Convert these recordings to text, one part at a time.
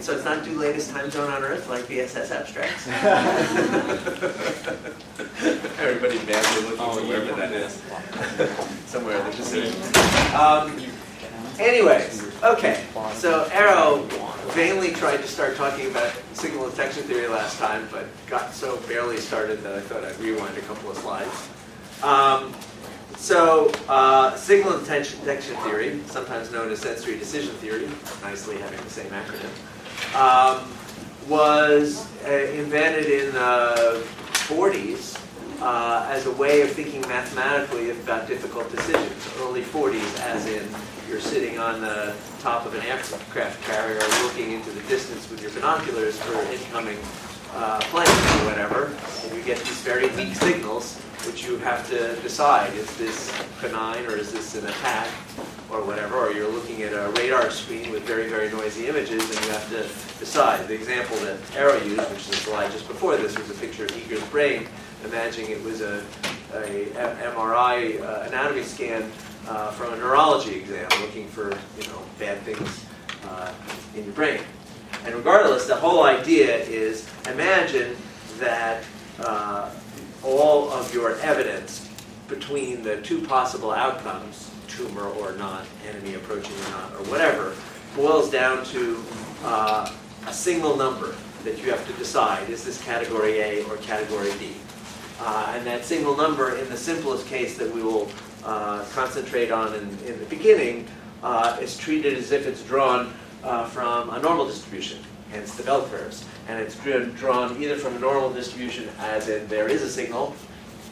So it's not due latest time zone on Earth like VSS abstracts. Everybody badly looking for wherever that is. Somewhere in the Pacific. Anyways, okay. So Arrow vainly tried to start talking about signal detection theory last time, but got so barely started that I thought I'd rewind a couple of slides. Signal detection theory, sometimes known as sensory decision theory, nicely having the same acronym, was invented in the 40s as a way of thinking mathematically about difficult decisions. Early 40s, as in you're sitting on the top of an aircraft carrier looking into the distance with your binoculars for incoming planes or whatever, and you get these very weak signals which you have to decide, is this benign or is this an attack or whatever, or you're looking at a radar screen with very, very noisy images and you have to decide. The example that Arrow used, which is the slide just before this, was a picture of Eager's brain, imagining it was a MRI anatomy scan from a neurology exam, looking for bad things in your brain. And regardless, the whole idea is imagine that all of your evidence between the two possible outcomes, tumor or not, enemy approaching or not, or whatever, boils down to a single number that you have to decide. Is this category A or category B? And that single number, in the simplest case that we will concentrate on in the beginning, is treated as if it's drawn from a normal distribution, hence the bell curves. And it's drawn either from a normal distribution, as in there is a signal,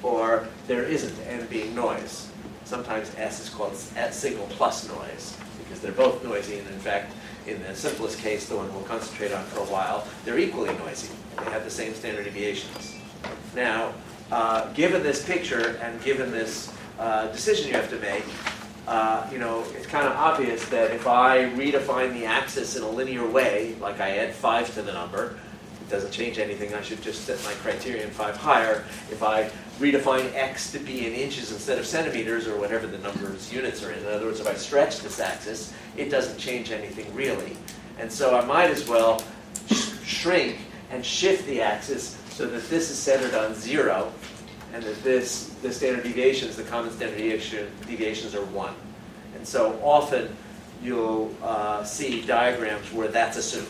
or there isn't, n being noise. Sometimes S is called signal plus noise, because they're both noisy, and in fact, in the simplest case, the one we'll concentrate on for a while, they're equally noisy. They have the same standard deviations. Now, given this picture, and given this decision you have to make, it's kind of obvious that if I redefine the axis in a linear way, like I add 5 to the number, it doesn't change anything. I should just set my criterion 5 higher. If I redefine x to be in inches instead of centimeters, or whatever the number's units are in other words, if I stretch this axis, it doesn't change anything really. And so I might as well shrink and shift the axis so that this is centered on 0, and that the standard deviations, the common standard deviations are 1. And so often you'll see diagrams where that's assumed,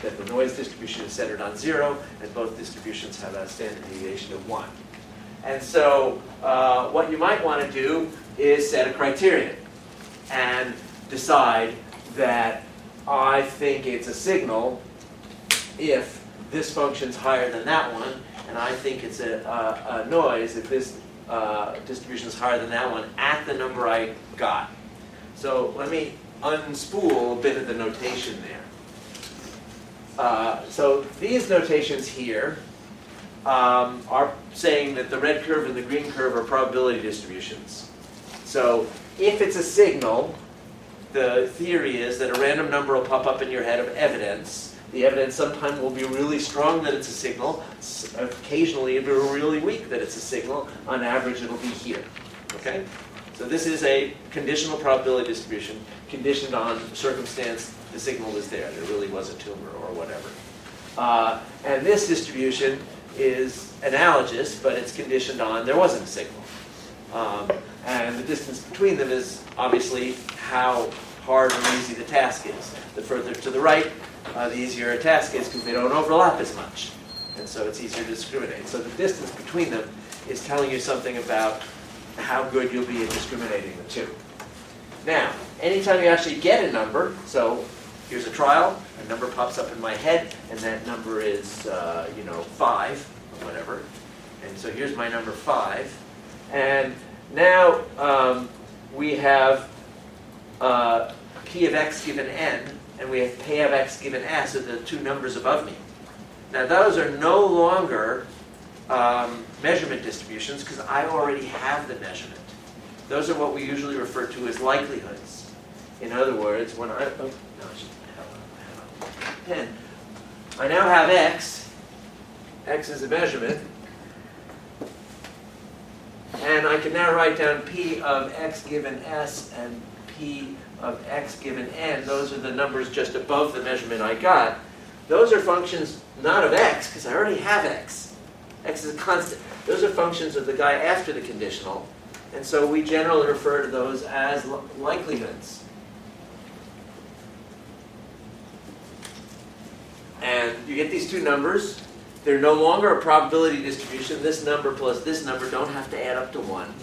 that the noise distribution is centered on 0, and both distributions have a standard deviation of 1. And so what you might want to do is set a criterion and decide that I think it's a signal if this function's higher than that one, and I think it's a noise if this distribution is higher than that one at the number I got. So let me unspool a bit of the notation there. So these notations here are saying that the red curve and the green curve are probability distributions. So if it's a signal, the theory is that a random number will pop up in your head of evidence. The evidence sometimes will be really strong that it's a signal. Occasionally it'll be really weak that it's a signal. On average, it'll be here. Okay? So this is a conditional probability distribution conditioned on circumstance the signal was there. There really was a tumor or whatever. And this distribution is analogous, but it's conditioned on there wasn't a signal. And the distance between them is obviously how hard or easy the task is. The further to the right, the easier a task is because they don't overlap as much. And so it's easier to discriminate. So the distance between them is telling you something about how good you'll be at discriminating the two. Now, anytime you actually get a number, so here's a trial, a number pops up in my head, and that number is, 5 or whatever. And so here's my number 5. And now we have P of x given n, and we have P of x given s are the two numbers above me. Now those are no longer measurement distributions because I already have the measurement. Those are what we usually refer to as likelihoods. In other words, when I I now have x. X is a measurement. And I can now write down P of x given s and P of x given n. Those are the numbers just above the measurement I got. those are functions not of x, because I already have x. X is a constant. Those are functions of the guy after the conditional. And so we generally refer to those as likelihoods. And you get these two numbers. They're no longer a probability distribution. This number plus this number don't have to add up to 1.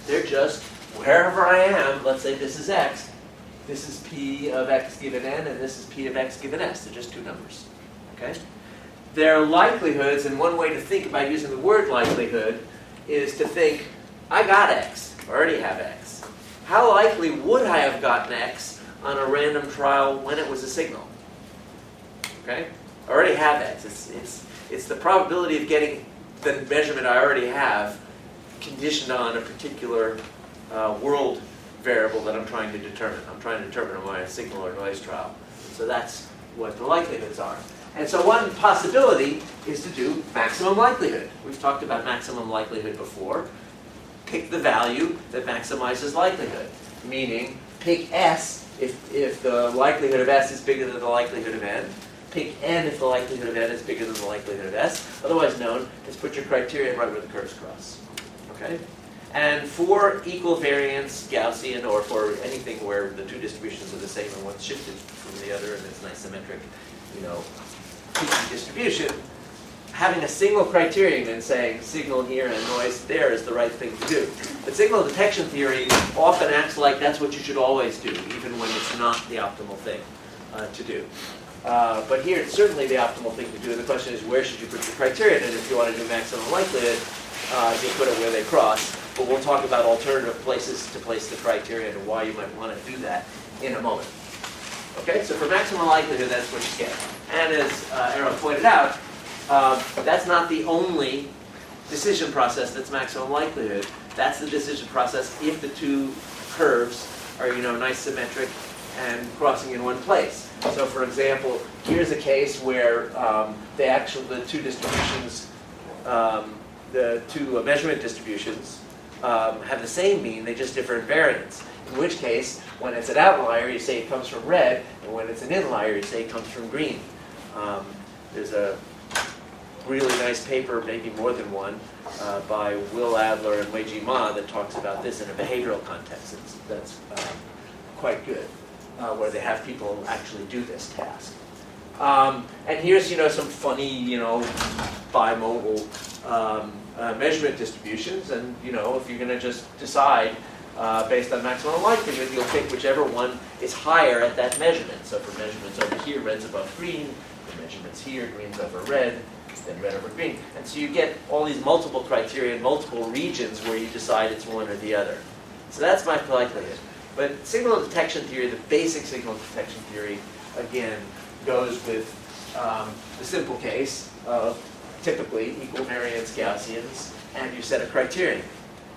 They're just wherever I am, let's say this is x, this is p of x given n, and this is p of x given s. They're just two numbers. Okay? They're likelihoods, and one way to think about using the word likelihood is to think, I got x, I already have x. How likely would I have gotten x on a random trial when it was a signal? Okay? I already have x. It's the probability of getting the measurement I already have conditioned on a particular world variable that I'm trying to determine. I'm trying to determine am I a signal or noise trial. So that's what the likelihoods are. And so one possibility is to do maximum likelihood. We've talked about maximum likelihood before. Pick the value that maximizes likelihood, meaning pick S if the likelihood of S is bigger than the likelihood of N. Pick N if the likelihood of N is bigger than the likelihood of S, otherwise known as put your criterion right where the curves cross. Okay? And for equal variance Gaussian, or for anything where the two distributions are the same and one's shifted from the other and it's nice symmetric, peaky distribution, having a single criterion and saying signal here and noise there is the right thing to do. But signal detection theory often acts like that's what you should always do, even when it's not the optimal thing to do. But here it's certainly the optimal thing to do. The question is, where should you put the criterion? And if you want to do maximum likelihood, you put it where they cross. But we'll talk about alternative places to place the criterion and why you might want to do that in a moment. Okay, so for maximum likelihood, that's what you get. And as Aaron pointed out, that's not the only decision process that's maximum likelihood. That's the decision process if the two curves are, nice symmetric and crossing in one place. So for example, here's a case where the two distributions, the two measurement distributions have the same mean, they just differ in variance. In which case, when it's an outlier, you say it comes from red, and when it's an inlier, you say it comes from green. There's a really nice paper, maybe more than one, by Will Adler and Wei-Ji Ma that talks about this in a behavioral context. That's quite good, where they have people actually do this task. And here's, some funny, bimodal measurement distributions. And, if you're going to just decide based on maximum likelihood, you'll pick whichever one is higher at that measurement. So for measurements over here, red's above green. For measurements here, green's over red. Then red over green. And so you get all these multiple criteria in multiple regions where you decide it's one or the other. So that's my likelihood. But signal detection theory, the basic signal detection theory, again, goes with the simple case of typically equal variance Gaussians, and you set a criterion.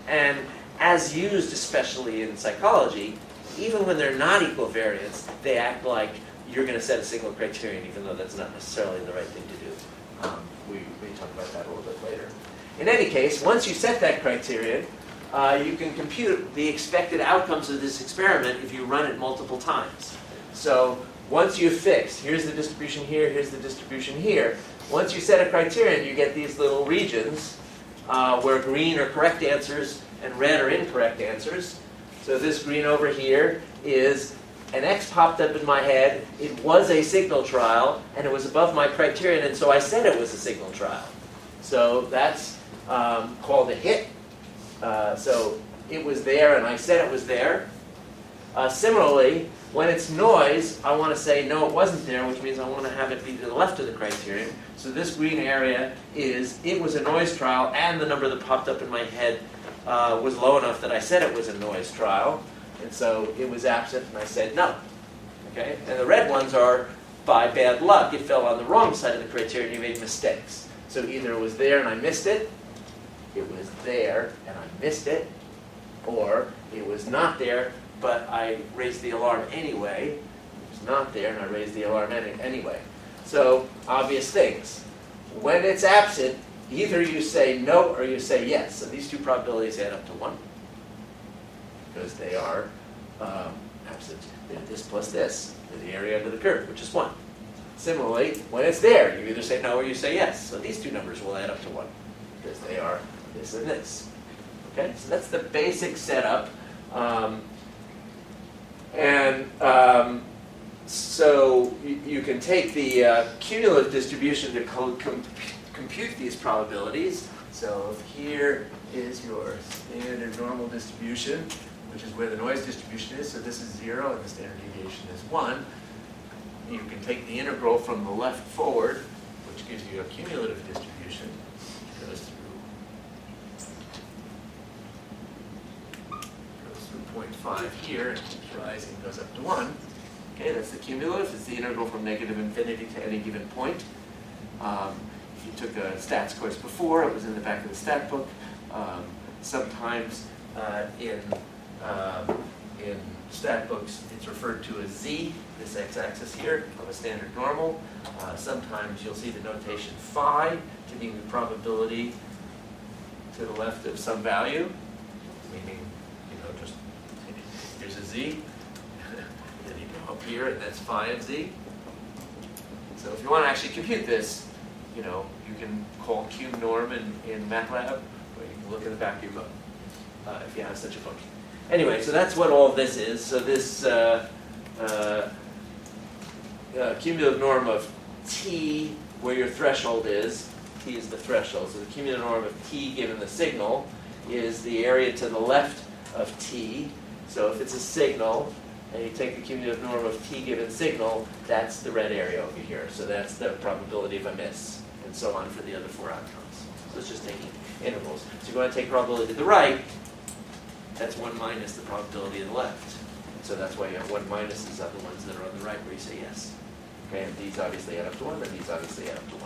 And as used especially in psychology, even when they're not equal variance, they act like you're going to set a single criterion, even though that's not necessarily the right thing to do. We talk about that a little bit later. In any case, once you set that criterion, you can compute the expected outcomes of this experiment if you run it multiple times. So once you've fixed, here's the distribution here, here's the distribution here, once you set a criterion, you get these little regions where green are correct answers and red are incorrect answers. So this green over here is an X popped up in my head. It was a signal trial, and it was above my criterion, and so I said it was a signal trial. So that's called a hit. So it was there, and I said it was there. Similarly, when it's noise, I want to say, no, it wasn't there, which means I want to have it be to the left of the criterion. So this green area is, it was a noise trial, and the number that popped up in my head was low enough that I said it was a noise trial. And so it was absent, and I said no. Okay? And the red ones are by bad luck. It fell on the wrong side of the criterion. You made mistakes. So either it was there and I missed it, it was there and I missed it, or it was not there, but I raised the alarm anyway. It was not there, and I raised the alarm anyway. So obvious things. When it's absent, either you say no or you say yes. So these two probabilities add up to 1. Because they are absent. They're this plus this, the area under the curve, which is 1. Similarly, when it's there, you either say no or you say yes. So these two numbers will add up to 1 because they are this and this. Okay, so that's the basic setup. So you can take the cumulative distribution to compute these probabilities. So if here is your standard normal distribution, which is where the noise distribution is, so this is 0 and the standard deviation is 1. You can take the integral from the left forward, which gives you a cumulative distribution. It goes through 0.5 here, and keeps rising, goes up to 1. Okay, that's the cumulative. It's the integral from negative infinity to any given point. If you took a stats course before, it was in the back of the stat book. Sometimes in stat books, it's referred to as z, this x-axis here, of a standard normal. Sometimes you'll see the notation phi to being the probability to the left of some value, meaning, just here's a z, then you go up here, and that's phi of z. So if you want to actually compute this, you can call cum norm in MATLAB, or you can look in the back of your book if you have such a book. Anyway, so that's what all of this is. So this cumulative norm of t, where your threshold is, t is the threshold. So the cumulative norm of t given the signal is the area to the left of t. So if it's a signal, and you take the cumulative norm of t given signal, that's the red area over here. So that's the probability of a miss, and so on for the other 4 outcomes. So it's just taking intervals. So you're going to take probability to the right, that's 1 minus the probability of the left. So that's why you have 1 minuses on the ones that are on the right where you say yes. Okay, and these obviously add up to 1, and these obviously add up to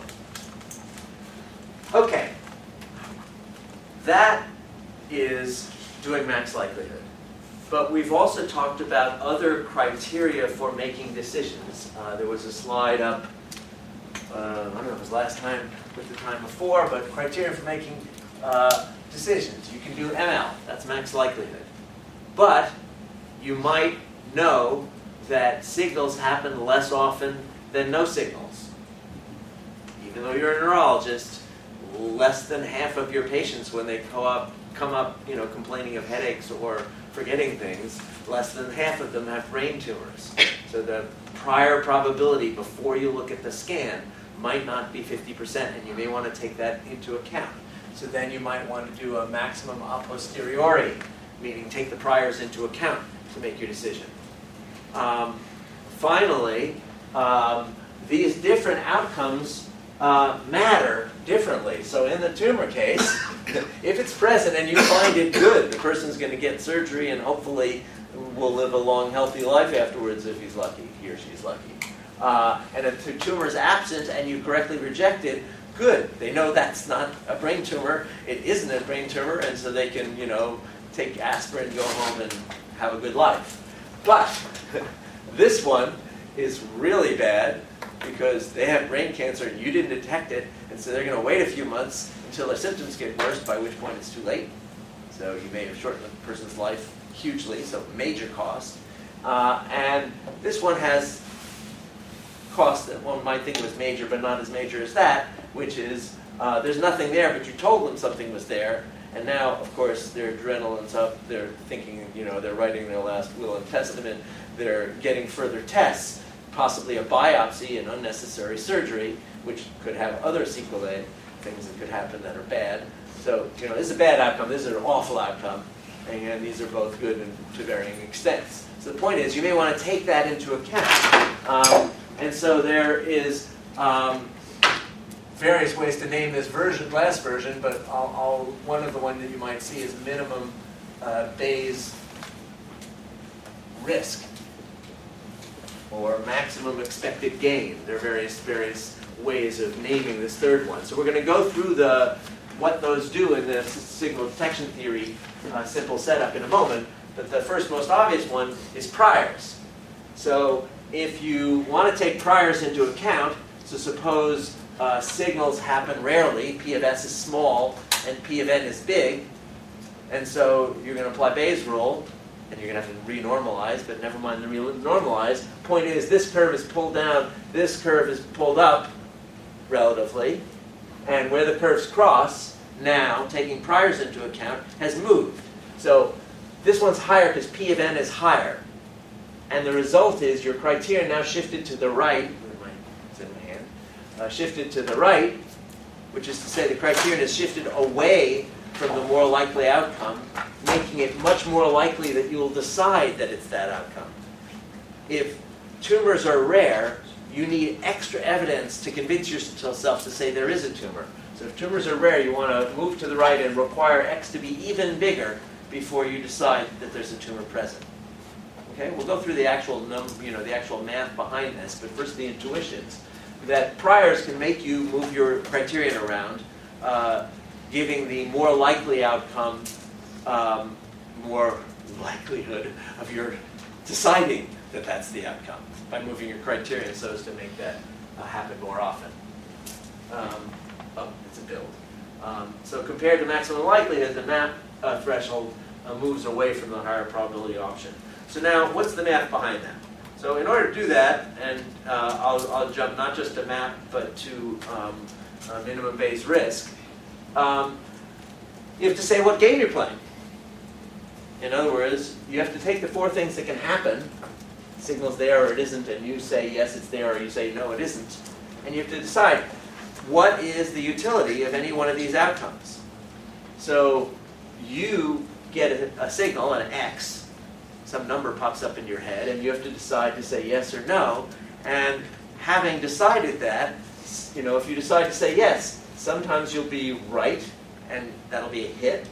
1. Okay. That is doing max likelihood. But we've also talked about other criteria for making decisions. There was a slide up, I don't know if it was last time or the time before, but criteria for making decisions. You can do ML, that's max likelihood. But you might know that signals happen less often than no signals. Even though you're a neurologist, less than half of your patients, when they come up complaining of headaches or forgetting things, less than half of them have brain tumors. So the prior probability before you look at the scan might not be 50%, and you may want to take that into account. So then you might want to do a maximum a posteriori, meaning take the priors into account to make your decision. Finally, these different outcomes matter differently. So in the tumor case, if it's present and you find it good, the person's going to get surgery and hopefully will live a long, healthy life afterwards if he's lucky, he or she's lucky. And if the tumor is absent and you correctly reject it, good. They know that's not a brain tumor. It isn't a brain tumor, and so they can, take aspirin, go home, and have a good life. But this one is really bad because they have brain cancer and you didn't detect it, and so they're going to wait a few months until their symptoms get worse, by which point it's too late. So you may have shortened the person's life hugely, so major cost. And this one has cost that one might think was major, but not as major as that, which is there's nothing there, but you told them something was there, and now, of course, their adrenaline's up, they're thinking, they're writing their last will and testament, they're getting further tests, possibly a biopsy and unnecessary surgery, which could have other sequelae, things that could happen that are bad. So, this is a bad outcome, this is an awful outcome, and these are both good to varying extents. So the point is, you may want to take that into account. And so there is various ways to name this last version, but one of the ones that you might see is minimum Bayes risk, or maximum expected gain. There are various ways of naming this third one. So we're going to go through what those do in the signal detection theory simple setup in a moment, but the first most obvious one is priors. So if you want to take priors into account, so suppose signals happen rarely, P of S is small, and P of N is big, and so you're going to apply Bayes' rule, and you're going to have to renormalize, but never mind the renormalize. Point is, this curve is pulled down, this curve is pulled up relatively, and where the curves cross, now, taking priors into account, has moved. So this one's higher because P of n is higher. And the result is your criterion now shifted to the right, it's in my hand, shifted to the right, which is to say the criterion is shifted away from the more likely outcome, making it much more likely that you will decide that it's that outcome. If tumors are rare, you need extra evidence to convince yourself to say there is a tumor. So if tumors are rare, you want to move to the right and require X to be even bigger before you decide that there's a tumor present. Okay, we'll go through the actual the actual math behind this, but first the intuitions. That priors can make you move your criterion around, giving the more likely outcome more likelihood of your deciding that that's the outcome by moving your criterion so as to make that happen more often. It's a build. So compared to maximum likelihood, the map threshold moves away from the higher probability option. So now, what's the math behind that? So in order to do that, and I'll jump not just to map, but to minimum base risk, you have to say what game you're playing. In other words, you have to take the four things that can happen, signal's there or it isn't, and you say yes, it's there, or you say no, it isn't. And you have to decide what is the utility of any one of these outcomes. So you get a signal, an X, some number pops up in your head, and you have to decide to say yes or no. And having decided that, if you decide to say yes, sometimes you'll be right, and that'll be a hit.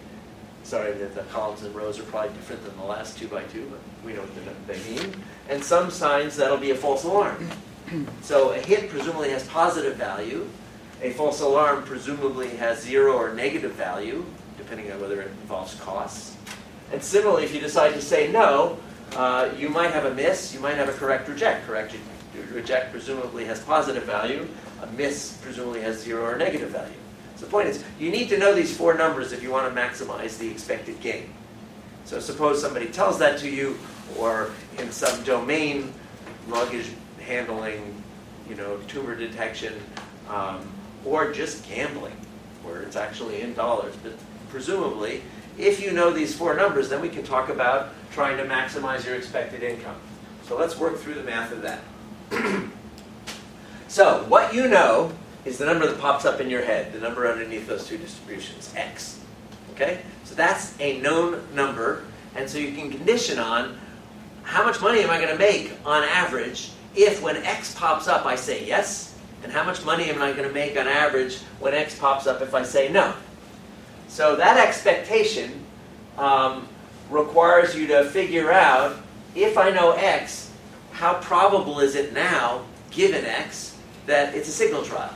Sorry that the columns and rows are probably different than the last 2 by 2, but we know what they mean. And some signs that'll be a false alarm. So a hit presumably has positive value. A false alarm presumably has 0 or negative value, depending on whether it involves costs. And similarly, if you decide to say no, you might have a miss, you might have a correct reject. Correct reject presumably has positive value. A miss presumably has 0 or negative value. So the point is, you need to know these four numbers if you want to maximize the expected gain. So suppose somebody tells that to you, or in some domain, luggage handling, tumor detection, or just gambling, where it's actually in dollars. But presumably, if you know these four numbers, then we can talk about trying to maximize your expected income. So let's work through the math of that. So what you know is the number that pops up in your head, the number underneath those two distributions, X. Okay? So that's a known number, and so you can condition on how much money am I going to make on average if when X pops up I say yes, and how much money am I going to make on average when X pops up if I say no. So that expectation requires you to figure out, if I know X, how probable is it now, given X, that it's a signal trial.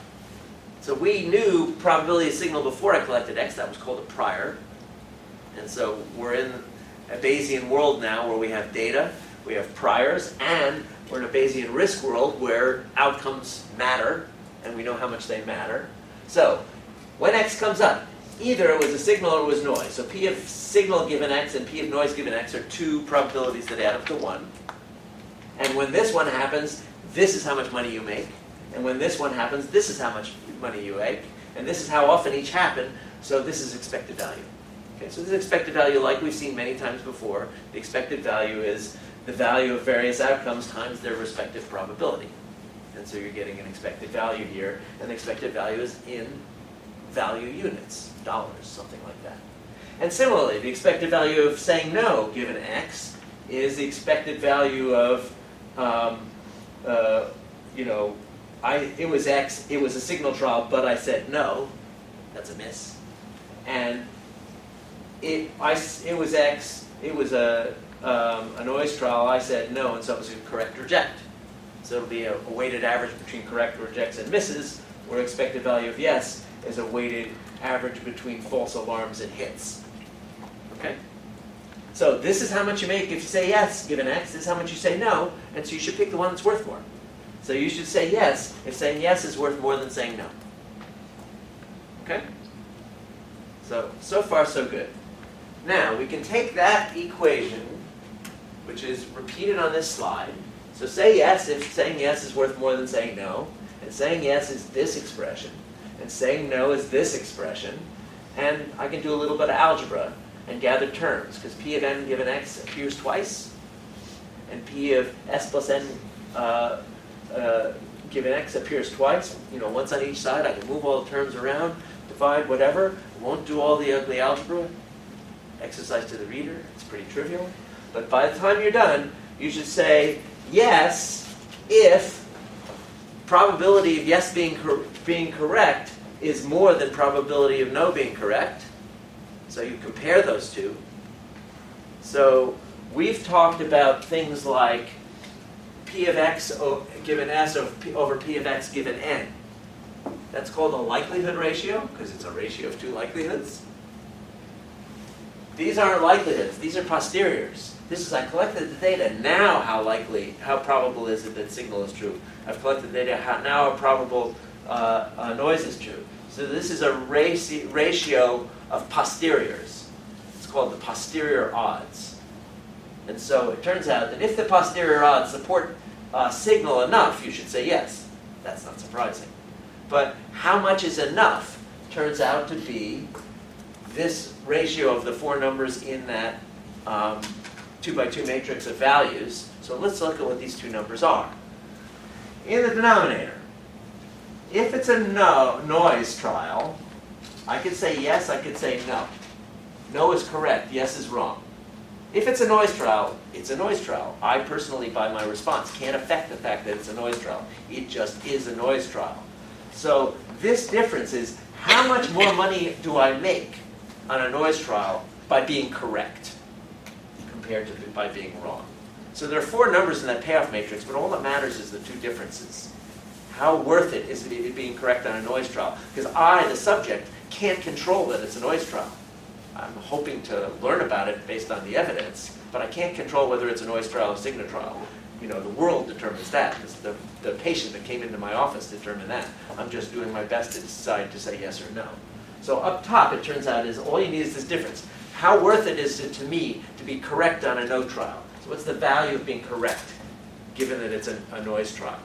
So we knew probability of signal before I collected X. That was called a prior. And so we're in a Bayesian world now where we have data, we have priors, and we're in a Bayesian risk world where outcomes matter, and we know how much they matter. So when X comes up, either it was a signal or it was noise. So P of signal given X and P of noise given X are two probabilities that add up to 1. And when this one happens, this is how much money you make. And when this one happens, this is how much money you make. And this is how often each happen. So this is expected value. Okay, so this is expected value like we've seen many times before. The expected value is the value of various outcomes times their respective probability. And so you're getting an expected value here. And the expected value is in value units, dollars, something like that. And similarly, the expected value of saying no given X is the expected value of, it was X, it was a signal trial, but I said no. That's a miss. And it was X, it was a noise trial, I said no, and so it was a correct reject. So it'll be a weighted average between correct rejects and misses, where expected value of yes is a weighted average between false alarms and hits. Okay? So this is how much you make if you say yes given X, this is how much you say no, and so you should pick the one that's worth more. So you should say yes if saying yes is worth more than saying no. Okay? So far so good. Now, we can take that equation which is repeated on this slide. So say yes if saying yes is worth more than saying no, and saying yes is this expression, and saying no is this expression, and I can do a little bit of algebra and gather terms, because p of n given x appears twice, and p of s plus n given x appears twice, once on each side. I can move all the terms around, divide, whatever. Won't do all the ugly algebra. Exercise to the reader. It's pretty trivial. But by the time you're done, you should say yes if probability of yes being correct is more than probability of no being correct. So you compare those two. So we've talked about things like p of x given s over p of x given n. That's called a likelihood ratio, because it's a ratio of two likelihoods. These aren't likelihoods. These are posteriors. This is, I collected the data. Now how probable is it that signal is true? I've collected the data. Now how probable noise is true. So this is a ratio of posteriors. It's called the posterior odds. And so it turns out that if the posterior odds support signal enough, you should say yes. That's not surprising. But how much is enough turns out to be this ratio of the four numbers in that 2x2 matrix of values. So let's look at what these two numbers are. In the denominator, if it's a noise trial, I could say yes, I could say no. No is correct, yes is wrong. If it's a noise trial, it's a noise trial. I personally, by my response, can't affect the fact that it's a noise trial. It just is a noise trial. So this difference is how much more money do I make on a noise trial by being correct compared to by being wrong. So there are four numbers in that payoff matrix, but all that matters is the two differences. How worth it is it being correct on a noise trial? Because I, the subject, can't control that it's a noise trial. I'm hoping to learn about it based on the evidence, but I can't control whether it's a noise trial or signal trial. The world determines that. The patient that came into my office determined that. I'm just doing my best to decide to say yes or no. So up top, it turns out, is all you need is this difference. How worth it is it to me to be correct on a no trial? So what's the value of being correct, given that it's a noise trial?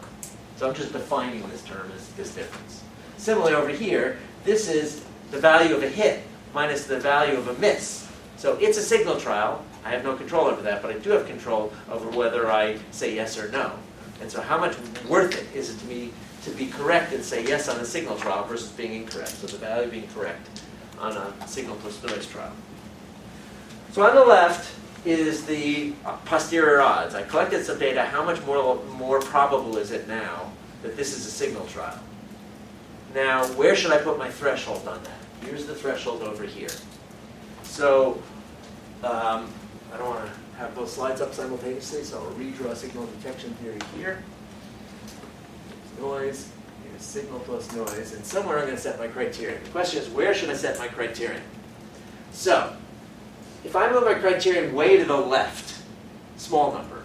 So I'm just defining this term as this difference. Similarly over here, this is the value of a hit minus the value of a miss. So it's a signal trial. I have no control over that, but I do have control over whether I say yes or no. And so how much worth it is it to me to be correct and say yes on a signal trial versus being incorrect? So the value of being correct on a signal plus noise trial. So on the left is the posterior odds. I collected some data. How much more probable is it now that this is a signal trial? Now, where should I put my threshold on that? Here's the threshold over here. So I don't want to have both slides up simultaneously, so I'll redraw signal detection theory here. Noise, here's signal plus noise, and somewhere I'm going to set my criterion. The question is, where should I set my criterion? So, if I move my criterion way to the left, small number,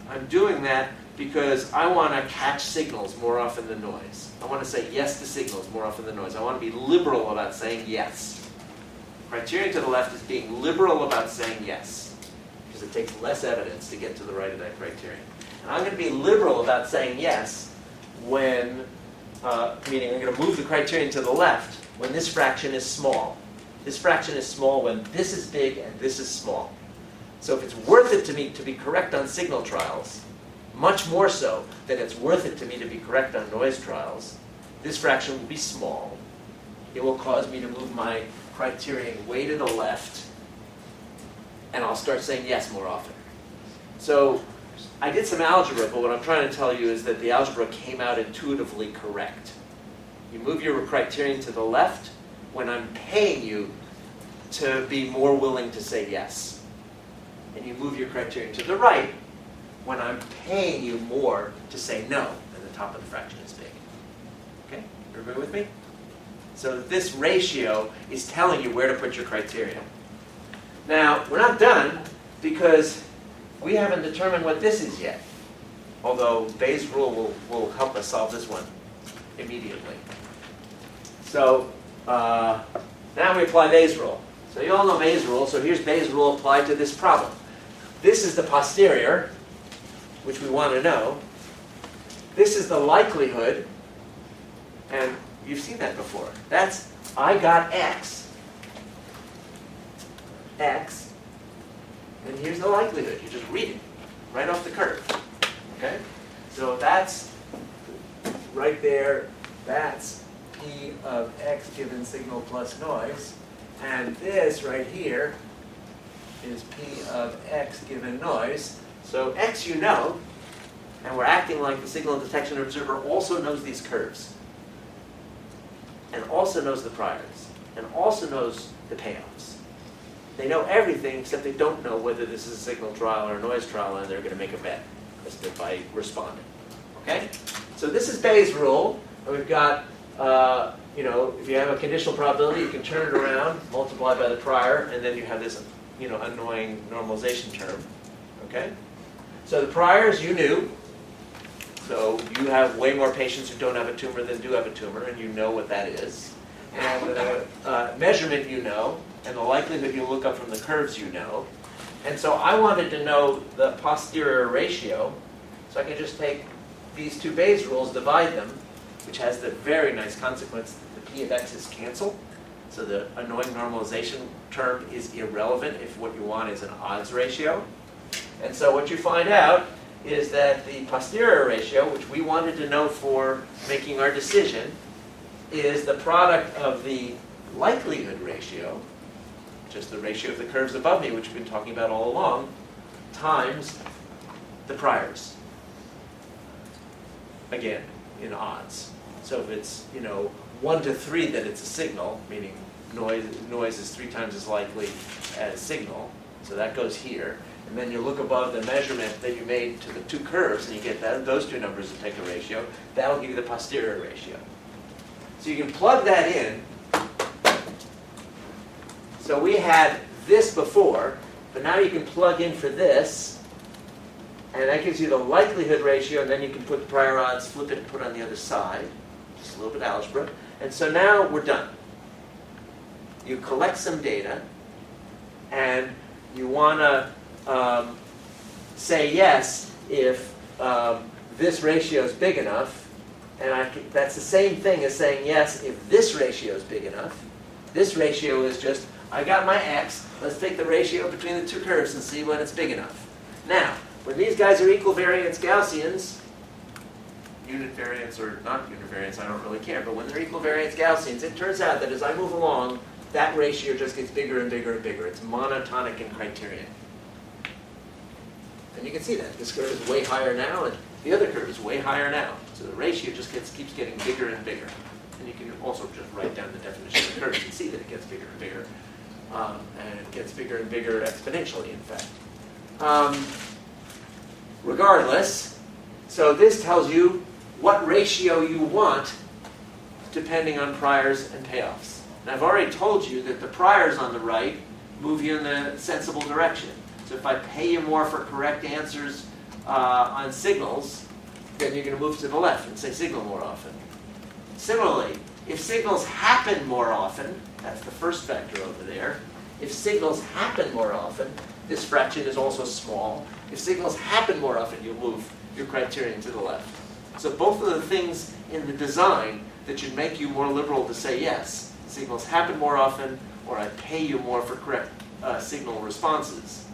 I'm doing that because I want to catch signals more often than noise. I want to say yes to signals more often than noise. I want to be liberal about saying yes. Criterion to the left is being liberal about saying yes, because it takes less evidence to get to the right of that criterion. And I'm going to be liberal about saying yes when, meaning I'm going to move the criterion to the left when this fraction is small. This fraction is small when this is big and this is small. So if it's worth it to me to be correct on signal trials, much more so than it's worth it to me to be correct on noise trials, this fraction will be small. It will cause me to move my criterion way to the left, and I'll start saying yes more often. So I did some algebra, but what I'm trying to tell you is that the algebra came out intuitively correct. You move your criterion to the left when I'm paying you to be more willing to say yes. And you move your criterion to the right when I'm paying you more to say no, and the top of the fraction is big. Okay? Everybody with me? So this ratio is telling you where to put your criterion. Now, we're not done because we haven't determined what this is yet. Although Bayes' rule will help us solve this one immediately. So now we apply Bayes' rule. So you all know Bayes' rule, so here's Bayes' rule applied to this problem. this is the posterior, which we want to know. This is the likelihood, and you've seen that before. That's, I got X, and here's the likelihood. You just read it right off the curve. Okay? So that's right there. That's P of X given signal plus noise. And this right here is P of X given noise. So X you know, and we're acting like the signal detection observer also knows these curves, and also knows the priors, and also knows the payoffs. They know everything except they don't know whether this is a signal trial or a noise trial, and they're going to make a bet by responding. Okay? So this is Bayes' rule, and we've got, if you have a conditional probability, you can turn it around, multiply by the prior, and then you have this, annoying normalization term. Okay? So the priors you knew. So you have way more patients who don't have a tumor than do have a tumor, and you know what that is. And the measurement you know, and the likelihood you look up from the curves you know. And so I wanted to know the posterior ratio, so I can just take these two Bayes rules, divide them, which has the very nice consequence that the P of X's cancel. So the annoying normalization term is irrelevant if what you want is an odds ratio. And so what you find out is that the posterior ratio, which we wanted to know for making our decision, is the product of the likelihood ratio, just the ratio of the curves above me, which we've been talking about all along, times the priors. Again, in odds. So if it's 1 to 3 that it's a signal, meaning noise is 3 times as likely as signal, so that goes here. And then you look above the measurement that you made to the two curves, and you get those two numbers to take a ratio. That'll give you the posterior ratio. So you can plug that in. So we had this before, but now you can plug in for this, and that gives you the likelihood ratio, and then you can put the prior odds, flip it, and put it on the other side. Just a little bit of algebra. And so now we're done. You collect some data, and you want to say yes if this ratio is big enough, and that's the same thing as saying yes if this ratio is big enough. This ratio is just, I got my X, let's take the ratio between the two curves and see when it's big enough. Now, when these guys are equal variance Gaussians, unit variance or not unit variance, I don't really care, but when they're equal variance Gaussians, it turns out that as I move along, that ratio just gets bigger and bigger and bigger. It's monotonic in criterion. And you can see that. This curve is way higher now, and the other curve is way higher now. So the ratio just keeps getting bigger and bigger. And you can also just write down the definition of the curve and see that it gets bigger and bigger. And it gets bigger and bigger exponentially, in fact. Regardless, so this tells you what ratio you want depending on priors and payoffs. And I've already told you that the priors on the right move you in the sensible direction. So if I pay you more for correct answers on signals, then you're going to move to the left and say signal more often. Similarly, if signals happen more often, that's the first factor over there. If signals happen more often, this fraction is also small. If signals happen more often, you'll move your criterion to the left. So both of the things in the design that should make you more liberal to say yes, signals happen more often, or I pay you more for correct signal responses.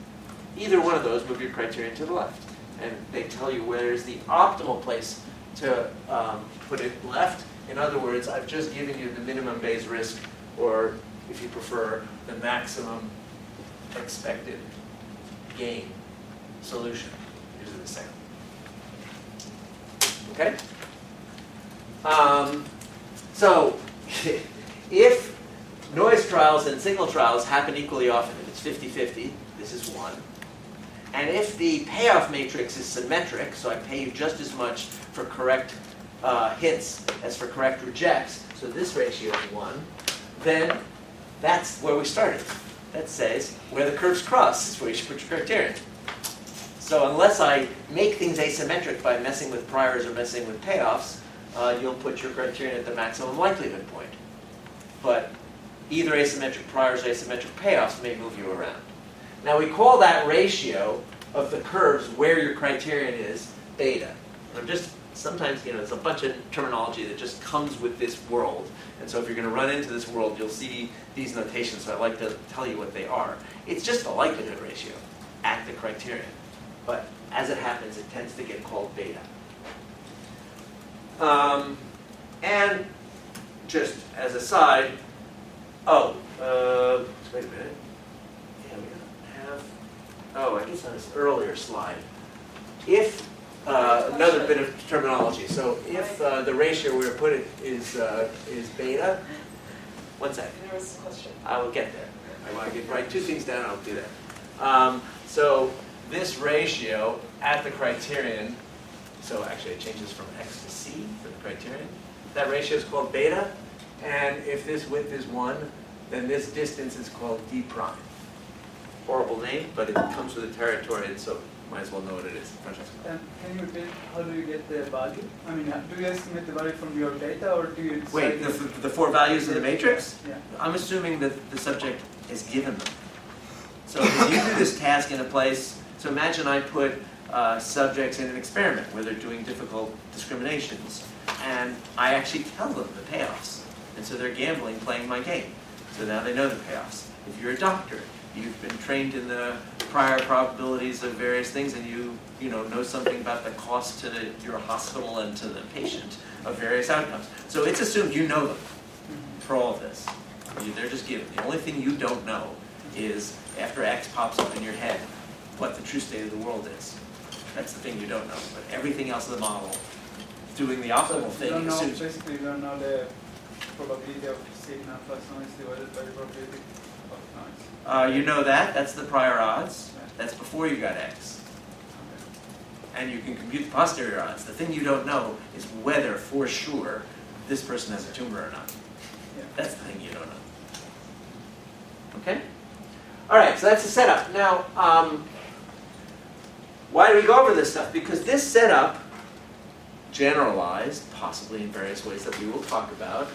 Either one of those move your criterion to the left. And they tell you where is the optimal place to put it left. In other words, I've just given you the minimum Bayes risk, or if you prefer, the maximum expected gain solution using the sound. Okay? So, if noise trials and signal trials happen equally often, if it's 50-50, this is one. And if the payoff matrix is symmetric, so I pay you just as much for correct hits as for correct rejects, so this ratio is 1, then that's where we started. That says where the curves cross is where you should put your criterion. So unless I make things asymmetric by messing with priors or messing with payoffs, you'll put your criterion at the maximum likelihood point. But either asymmetric priors or asymmetric payoffs may move you around. Now we call that ratio of the curves where your criterion is beta. And I'm just, sometimes, there's a bunch of terminology that just comes with this world. And so if you're going to run into this world, you'll see these notations, so I'd like to tell you what they are. It's just a likelihood ratio at the criterion. But as it happens, it tends to get called beta. And just as a side, wait a minute. Yeah, we don't have, I guess on this earlier slide. If, another bit of terminology. So if the ratio we're putting is beta, one second. There was a question. I will get there. I want to write two things down, I'll do that. So this ratio at the criterion, so actually it changes from x to c for the criterion. That ratio is called beta, and if this width is 1, then this distance is called d prime. Horrible name, but it comes with the territory, and so might as well know what it is. Can you repeat, how do you get the value? I mean, do you estimate the value from your data, or do you decide? Wait, the four values in the matrix? Yeah. I'm assuming that the subject is given them. So if you do this task in a place, so imagine I put subjects in an experiment where they're doing difficult discriminations, and I actually tell them the payoffs. And so they're gambling, playing my game. So now they know the payoffs. If you're a doctor, you've been trained in the prior probabilities of various things, and you know something about the cost to your hospital and to the patient of various outcomes. So it's assumed you know them for all of this. They're just given. The only thing you don't know is, after X pops up in your head, what the true state of the world is. That's the thing you don't know. But everything else in the model, doing the optimal thing, assumes. Basically, you don't know the probability of signal plus noise divided by the probability of noise. You know that. That's the prior odds. That's before you got X. And you can compute the posterior odds. The thing you don't know is whether, for sure, this person has a tumor or not. Yeah. That's the thing you don't know. Okay? All right, so that's the setup. Now, why do we go over this stuff? Because this setup, generalized, possibly in various ways that we will talk about,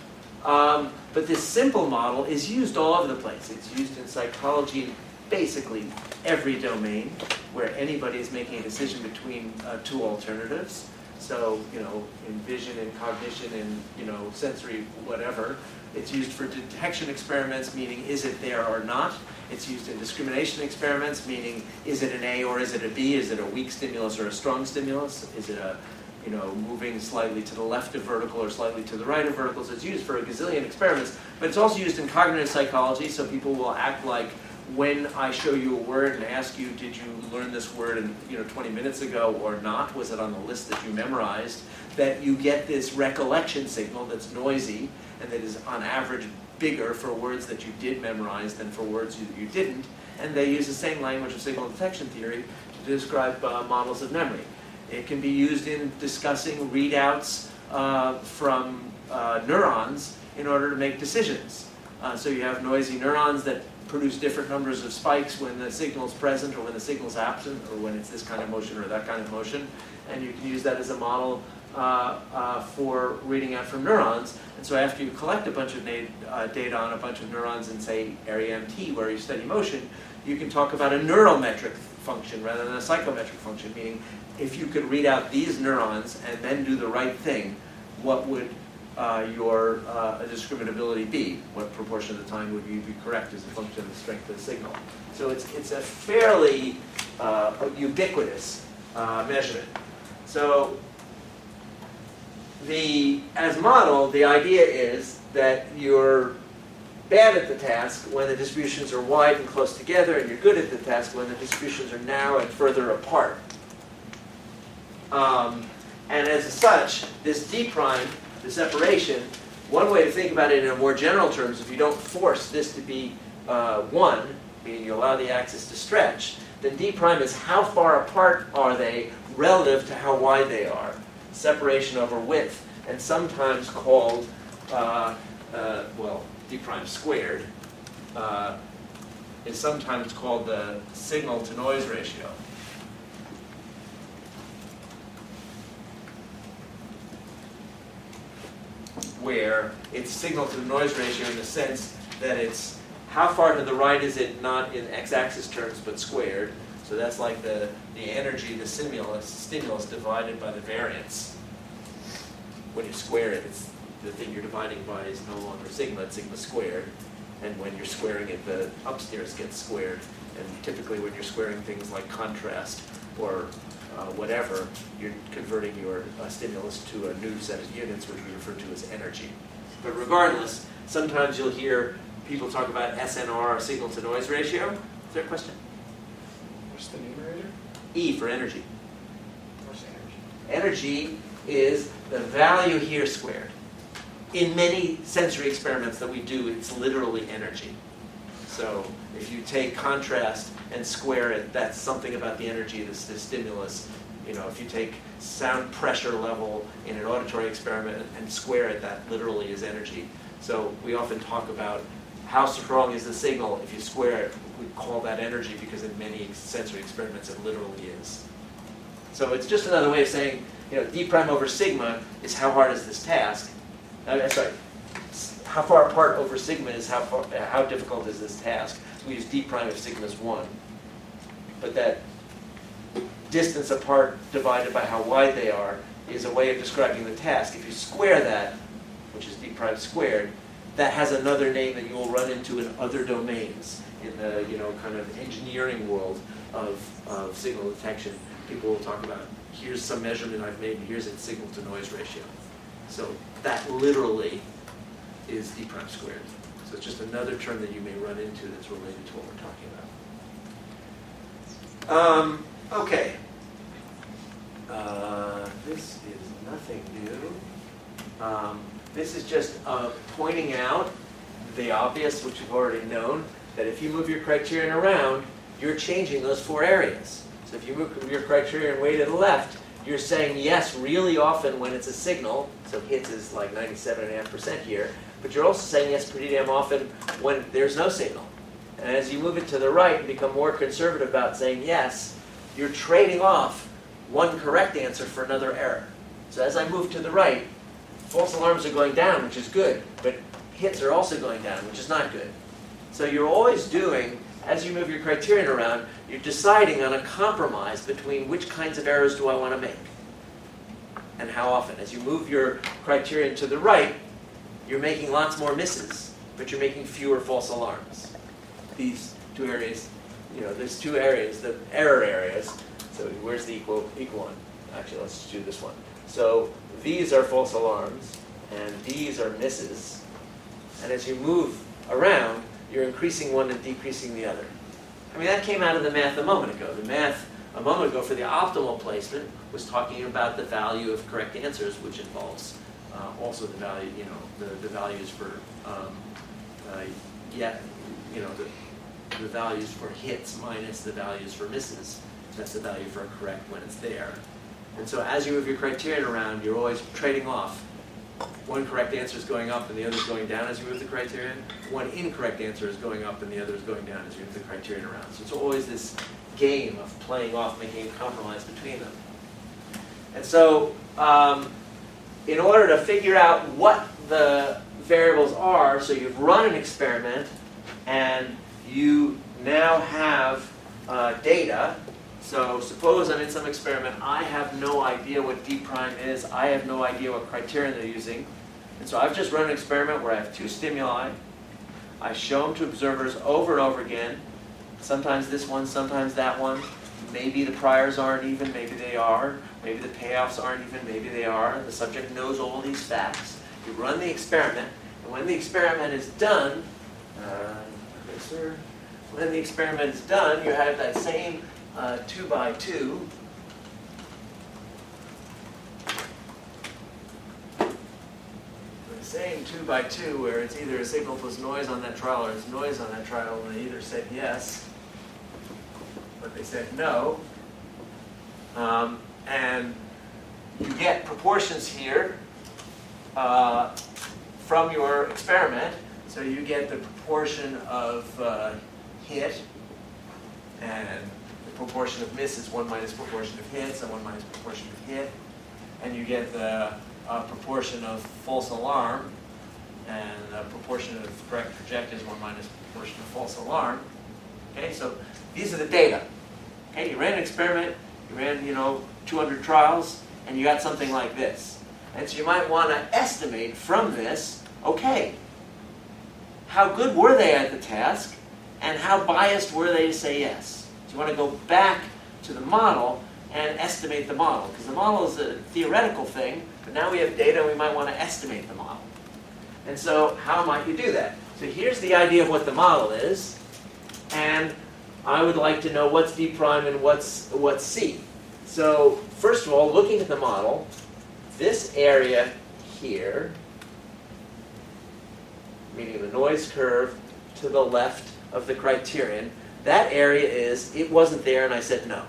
but this simple model is used all over the place. It's used in psychology in basically every domain where anybody is making a decision between two alternatives. So, in vision and cognition and, sensory whatever. It's used for detection experiments, meaning is it there or not. It's used in discrimination experiments, meaning is it an A or is it a B? Is it a weak stimulus or a strong stimulus? Is it a moving slightly to the left of vertical or slightly to the right of vertical? So it's used for a gazillion experiments, but it's also used in cognitive psychology, so people will act like when I show you a word and ask you, did you learn this word 20 minutes ago or not? Was it on the list that you memorized? That you get this recollection signal that's noisy and that is on average bigger for words that you did memorize than for words you didn't. And they use the same language of signal detection theory to describe models of memory. It can be used in discussing readouts from neurons in order to make decisions. So you have noisy neurons that produce different numbers of spikes when the signal is present or when the signal is absent or when it's this kind of motion or that kind of motion. And you can use that as a model for reading out from neurons. And so after you collect a bunch of data on a bunch of neurons in, say, area MT, where you study motion, you can talk about a neurometric function rather than a psychometric function, meaning if you could read out these neurons and then do the right thing, what would your discriminability be? What proportion of the time would you be correct as a function of the strength of the signal? So it's a fairly ubiquitous measurement. So as model, the idea is that you're bad at the task when the distributions are wide and close together, and you're good at the task when the distributions are narrow and further apart. And as such, this d prime, the separation, one way to think about it in a more general terms, if you don't force this to be 1, meaning you allow the axis to stretch, then d prime is how far apart are they relative to how wide they are. Separation over width, and sometimes called, d prime squared, is sometimes called the signal to noise ratio. Where it's signal to the noise ratio in the sense that it's how far to the right is it not in x-axis terms but squared. So that's like the energy, the stimulus divided by the variance. When you square it, it's the thing you're dividing by is no longer sigma, it's sigma squared. And when you're squaring it, the upstairs gets squared. And typically when you're squaring things like contrast or whatever, you're converting your stimulus to a new set of units, which we refer to as energy. But regardless, sometimes you'll hear people talk about SNR, signal-to-noise ratio. Is there a question? What's the numerator? E for energy. What's energy? Energy is the value here squared. In many sensory experiments that we do, it's literally energy. So if you take contrast and square it, that's something about the energy of the stimulus. You know, if you take sound pressure level in an auditory experiment and square it, that literally is energy. So we often talk about how strong is the signal. If you square it, we call that energy because in many sensory experiments it literally is. So it's just another way of saying, you know, d prime over sigma is how hard is this task. Sorry, how far apart over sigma is how difficult is this task. So we use d prime if sigma is 1. But that distance apart divided by how wide they are is a way of describing the task. If you square that, which is d prime squared, that has another name that you will run into in other domains in the kind of engineering world of signal detection. People will talk about, here's some measurement I've made, and here's its signal-to-noise ratio. So that literally is d prime squared. So it's just another term that you may run into that's related to what we're talking about. Okay. This is nothing new. This is just pointing out the obvious, which you've already known, that if you move your criterion around, you're changing those 4 areas. So if you move your criterion way to the left, you're saying yes really often when it's a signal, so hits is like 97.5% here, but you're also saying yes pretty damn often when there's no signal. And as you move it to the right and become more conservative about saying yes, you're trading off one correct answer for another error. So as I move to the right, false alarms are going down, which is good, but hits are also going down, which is not good. So you're always doing, as you move your criterion around, you're deciding on a compromise between which kinds of errors do I want to make and how often. As you move your criterion to the right, you're making lots more misses, but you're making fewer false alarms. These 2 areas, there's 2 areas, the error areas. So where's the equal one? Actually, let's just do this one. So these are false alarms, and these are misses. And as you move around, you're increasing one and decreasing the other. I mean, that came out of the math a moment ago. The math a moment ago for the optimal placement was talking about the value of correct answers, which involves also the value, the values for the values for hits minus the values for misses. That's the value for correct when it's there. And so as you move your criterion around, you're always trading off. One correct answer is going up and the other is going down as you move the criterion. One incorrect answer is going up and the other is going down as you move the criterion around. So it's always this game of playing off, making a compromise between them. And so in order to figure out what the variables are, so you've run an experiment and you now have data. So suppose I'm in some experiment, I have no idea what d prime is, I have no idea what criterion they're using, and so I've just run an experiment where I have 2 stimuli, I show them to observers over and over again, sometimes this one, sometimes that one, maybe the priors aren't even, maybe they are, maybe the payoffs aren't even, maybe they are, the subject knows all these facts, you run the experiment, and when the experiment is done, you have that same 2 by 2. The same 2 by 2 where it's either a signal plus noise on that trial or it's noise on that trial, and they either said yes, but they said no. And you get proportions here from your experiment. So you get the proportion of hit and proportion of miss is 1 minus proportion of hits and 1 minus proportion of hit. And you get the proportion of false alarm, and the proportion of correct project is 1 minus proportion of false alarm. Okay, so these are the data. Okay, you ran an experiment, you ran, 200 trials, and you got something like this. And so you might want to estimate from this, okay, how good were they at the task, and how biased were they to say yes? So you want to go back to the model and estimate the model, because the model is a theoretical thing, but now we have data and we might want to estimate the model. And so how might you do that? So here's the idea of what the model is, and I would like to know what's D prime and what's C. So first of all, looking at the model, this area here, meaning the noise curve to the left of the criterion, that area is, it wasn't there and I said no,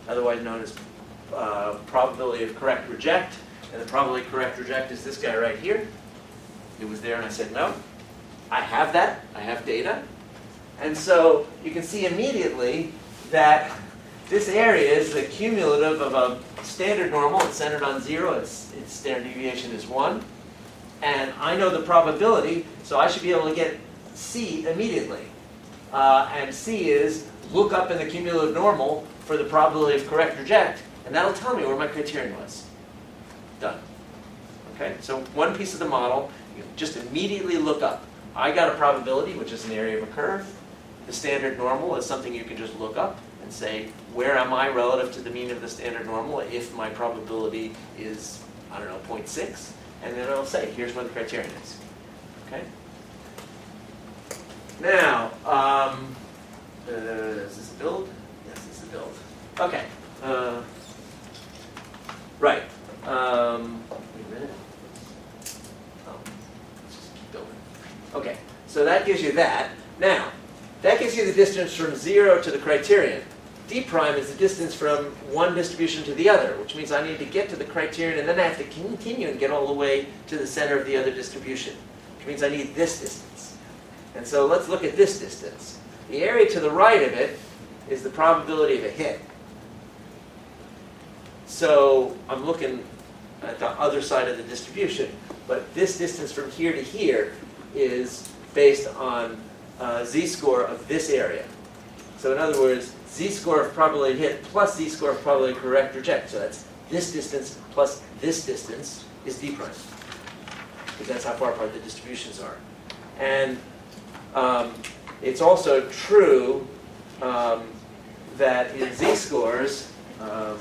otherwise known as probability of correct reject. And the probability of correct reject is this guy right here. It was there and I said no. I have that, I have data. And so you can see immediately that this area is the cumulative of a standard normal. It's centered on 0, its standard deviation is 1. And I know the probability, so I should be able to get C immediately. And C is look up in the cumulative normal for the probability of correct reject, and that'll tell me where my criterion was. Done. Okay, so one piece of the model, you just immediately look up. I got a probability, which is an area of a curve. The standard normal is something you can just look up and say, where am I relative to the mean of the standard normal if my probability is, 0.6? And then it'll say, here's what the criterion is. Okay? Now, is this a build? Yes, this is a build. Okay. Right. Wait a minute. Oh, let's just keep building. Okay, so that gives you that. Now, that gives you the distance from 0 to the criterion. D prime is the distance from one distribution to the other, which means I need to get to the criterion and then I have to continue and get all the way to the center of the other distribution, which means I need this distance. And so let's look at this distance. The area to the right of it is the probability of a hit. So I'm looking at the other side of the distribution, but this distance from here to here is based on z-score of this area. So in other words, z-score of probability of hit plus z-score of probability of correct reject. So that's this distance plus this distance is D prime, because that's how far apart the distributions are. And it's also true that in z-scores, I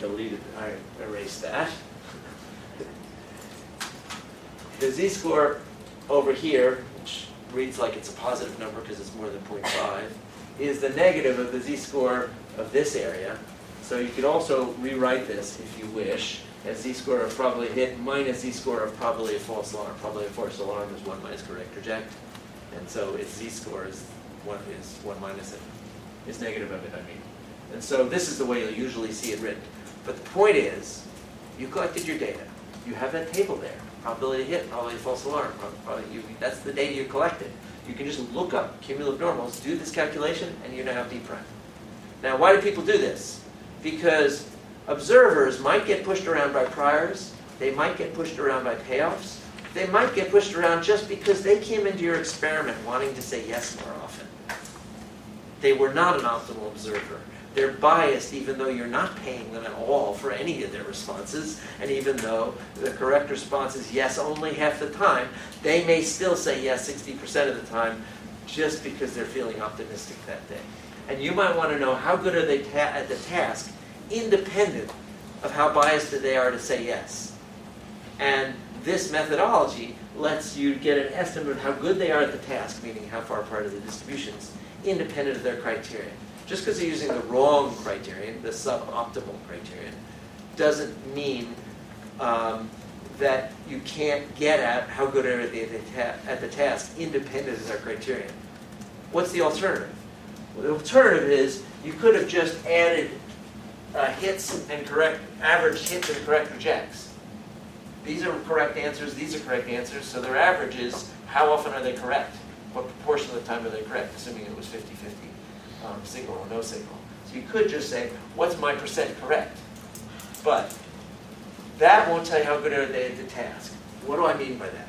deleted, I erased that. The z-score over here, which reads like it's a positive number because it's more than 0.5, is the negative of the z-score of this area. So you could also rewrite this, if you wish, as z-score of probability hit minus z-score of probability of false alarm. Probability of false alarm is 1 minus correct reject. And so its z-score is 1 minus it. Is negative of it, I mean. And so this is the way you'll usually see it written. But the point is, you collected your data. You have that table there. Probability of hit, probability of false alarm. That's the data you collected. You can just look up cumulative normals, do this calculation, and you now have D prime. Now, why do people do this? Because observers might get pushed around by priors, they might get pushed around by payoffs, they might get pushed around just because they came into your experiment wanting to say yes more often. They were not an optimal observer. They're biased even though you're not paying them at all for any of their responses, and even though the correct response is yes only half the time, they may still say yes 60% of the time just because they're feeling optimistic that day. And you might want to know how good are they at the task independent of how biased they are to say yes. And this methodology lets you get an estimate of how good they are at the task, meaning how far apart are the distributions, independent of their criterion. Just because they're using the wrong criterion, the suboptimal criterion, doesn't mean that you can't get at how good are they at the task independent of their criterion. What's the alternative? Well, the alternative is you could have just added hits and average hits and correct rejects. These are correct answers, these are correct answers, so their average is how often are they correct? What proportion of the time are they correct, assuming it was 50-50. Signal or no signal. So you could just say, what's my percent correct? But that won't tell you how good are they at the task. What do I mean by that?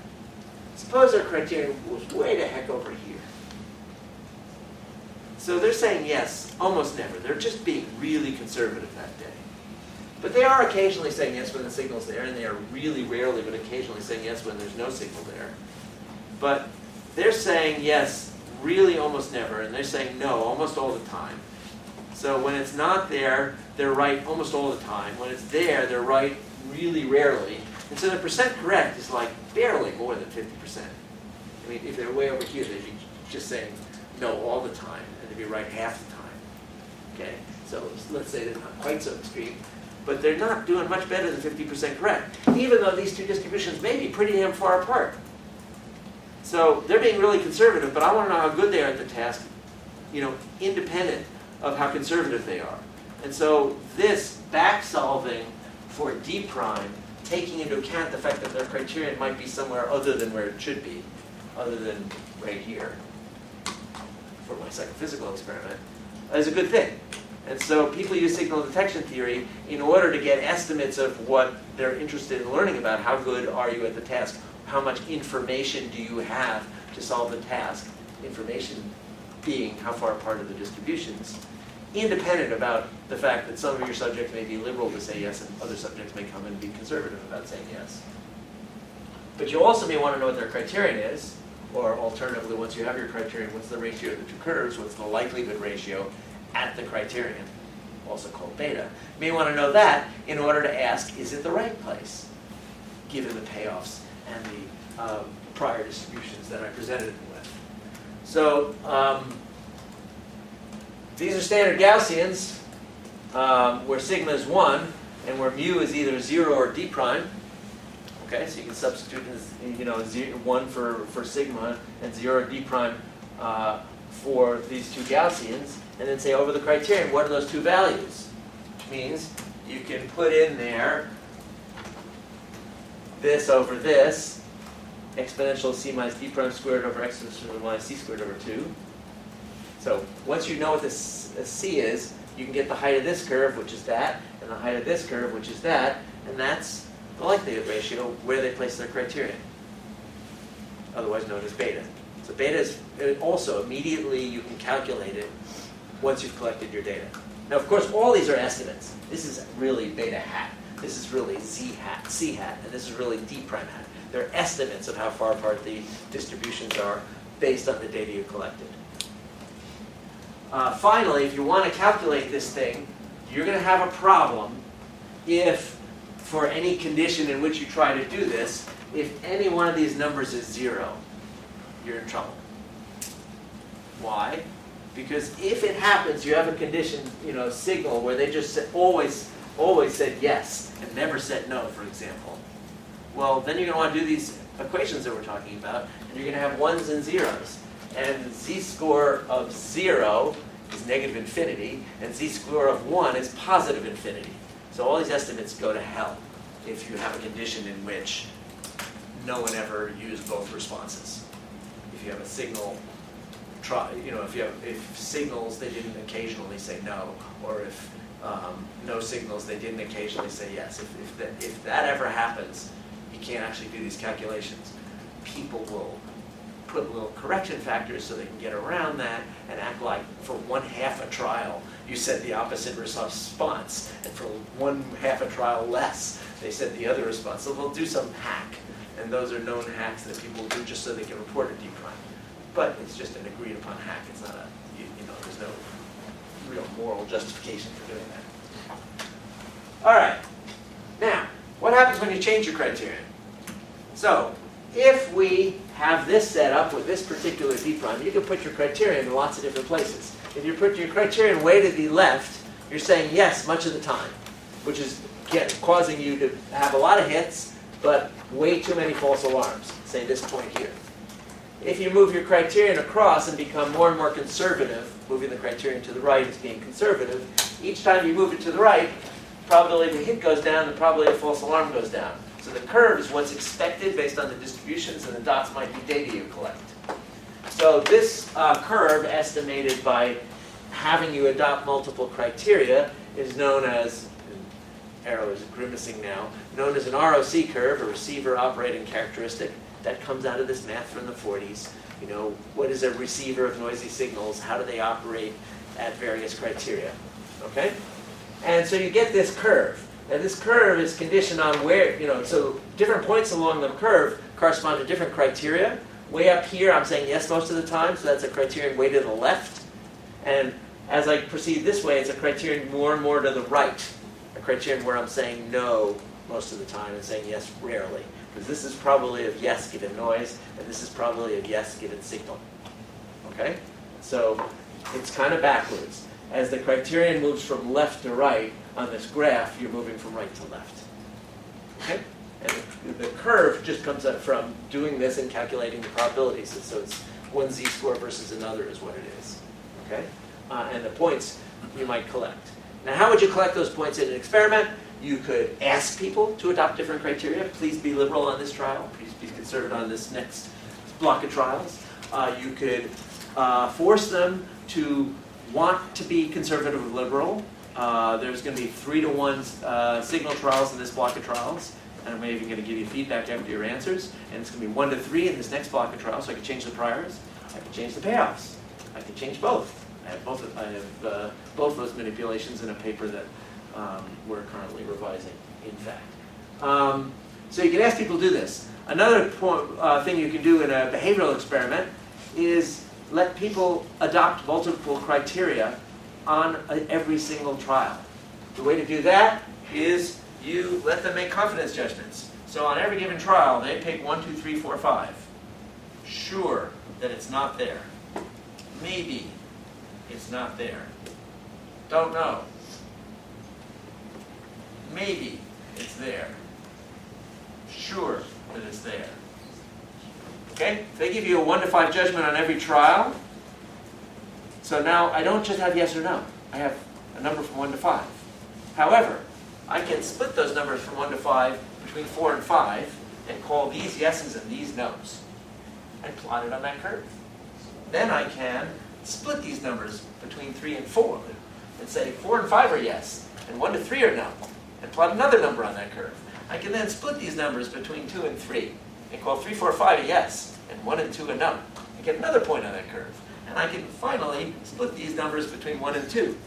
Suppose our criterion was way the heck over here. So they're saying yes, almost never. They're just being really conservative that day. But they are occasionally saying yes when the signal's there, and they are really rarely, but occasionally saying yes when there's no signal there. But they're saying yes really almost never, and they're saying no almost all the time. So when it's not there, they're right almost all the time. When it's there, they're right really rarely. And so the percent correct is like barely more than 50%. I mean, if they're way over here, they'd be just saying no all the time, and they'd be right half the time. Okay, so let's say they're not quite so extreme, but they're not doing much better than 50% correct, even though these two distributions may be pretty damn far apart. So they're being really conservative, but I want to know how good they are at the task, independent of how conservative they are. And so this back solving for D prime, taking into account the fact that their criterion might be somewhere other than where it should be, other than right here, for my psychophysical experiment, is a good thing. And so people use signal detection theory in order to get estimates of what they're interested in learning about. How good are you at the task? How much information do you have to solve the task? Information being how far apart are the distributions, independent about the fact that some of your subjects may be liberal to say yes and other subjects may come and be conservative about saying yes. But you also may want to know what their criterion is, or alternatively, once you have your criterion, what's the ratio of the two curves, what's the likelihood ratio at the criterion, also called beta. You may want to know that in order to ask, is it the right place, given the payoffs and the prior distributions that I presented them with. So these are standard Gaussians, where sigma is 1, and where mu is either 0 or d prime. Okay, so you can substitute in, 1 for sigma and 0 or d prime for these two Gaussians, and then say over the criterion, what are those two values? Which means you can put in there this over this, exponential c minus d prime squared over exponential minus c squared over 2. So once you know what this c is, you can get the height of this curve, which is that, and the height of this curve, which is that, and that's the likelihood ratio where they place their criterion, otherwise known as beta. So beta is also immediately, you can calculate it once you've collected your data. Now, of course, all these are estimates. This is really beta hat. This is really z hat, c hat, and this is really d prime hat. They're estimates of how far apart the distributions are based on the data you collected. Finally, if you want to calculate this thing, you're going to have a problem if, for any condition in which you try to do this, if any one of these numbers is 0, you're in trouble. Why? Because if it happens, you have a condition, signal where they just always said yes and never said no, for example. Well, then you're going to want to do these equations that we're talking about, and you're going to have 1s and 0s. And z-score of 0 is negative infinity, and z-score of 1 is positive infinity. So all these estimates go to hell if you have a condition in which no one ever used both responses. If you have a signal, if signals, they didn't occasionally say no, or if no signals, they didn't occasionally say yes. If that ever happens, you can't actually do these calculations. People will put little correction factors so they can get around that and act like for 1/2 a trial you said the opposite response, and for 1/2 a trial less they said the other response. So they'll do some hack, and those are known hacks that people do just so they can report a d prime. But it's just an agreed upon hack. It's not there's no real moral justification for doing that. All right. Now, what happens when you change your criterion? So, if we have this set up with this particular d prime, you can put your criterion in lots of different places. If you put your criterion way to the left, you're saying yes much of the time, which is causing you to have a lot of hits, but way too many false alarms, say this point here. If you move your criterion across and become more and more conservative, moving the criterion to the right is being conservative, each time you move it to the right, the probability of a hit goes down, the probability of false alarm goes down. So the curve is what's expected based on the distributions, and the dots might be data you collect. So this curve, estimated by having you adopt multiple criteria, is known as, arrow is grimacing now, known as an ROC curve, a receiver operating characteristic. that comes out of this math from the 40s. You know, what is a receiver of noisy signals? How do they operate at various criteria? Okay? And so you get this curve. And this curve is conditioned on where, you know, so different points along the curve correspond to different criteria. Way up here, I'm saying yes most of the time, so that's a criterion way to the left. And as I proceed this way, it's a criterion more and more to the right. A criterion where I'm saying no most of the time and saying yes rarely. Because this is probably of yes given noise, and this is probably of yes given signal. Okay? So it's kind of backwards. As the criterion moves from left to right on this graph, you're moving from right to left. Okay? And the curve just comes up from doing this and calculating the probabilities. So it's one z-score versus another is what it is. Okay? And the points you might collect. Now, how would you collect those points in an experiment? You could ask people to adopt different criteria. Please be liberal on this trial. Please be conservative on this next block of trials. You could force them to want to be conservative or liberal. There's going to be 3-to-1 signal trials in this block of trials. And I'm even going to give you feedback after your answers. And it's going to be 1-to-3 in this next block of trials. So I can change the priors. I can change the payoffs. I can change both. I have both those manipulations in a paper that we're currently revising, in fact. So you can ask people to do this. Another thing you can do in a behavioral experiment is let people adopt multiple criteria on every single trial. The way to do that is you let them make confidence judgments. So on every given trial, they pick 1, 2, 3, 4, 5. Sure that it's not there. Maybe it's not there. Don't know. Maybe it's there. Sure that it's there. Okay? They give you a 1 to 5 judgment on every trial. So now I don't just have yes or no. I have a number from 1 to 5. However, I can split those numbers from 1 to 5 between 4 and 5 and call these yeses and these nos and plot it on that curve. Then I can split these numbers between 3 and 4 and say 4 and 5 are yes and 1 to 3 are no and plot another number on that curve. I can then split these numbers between 2 and 3 and call 3, 4, 5 a yes and 1 and 2 a no and get another point on that curve. And I can finally split these numbers between 1 and 2.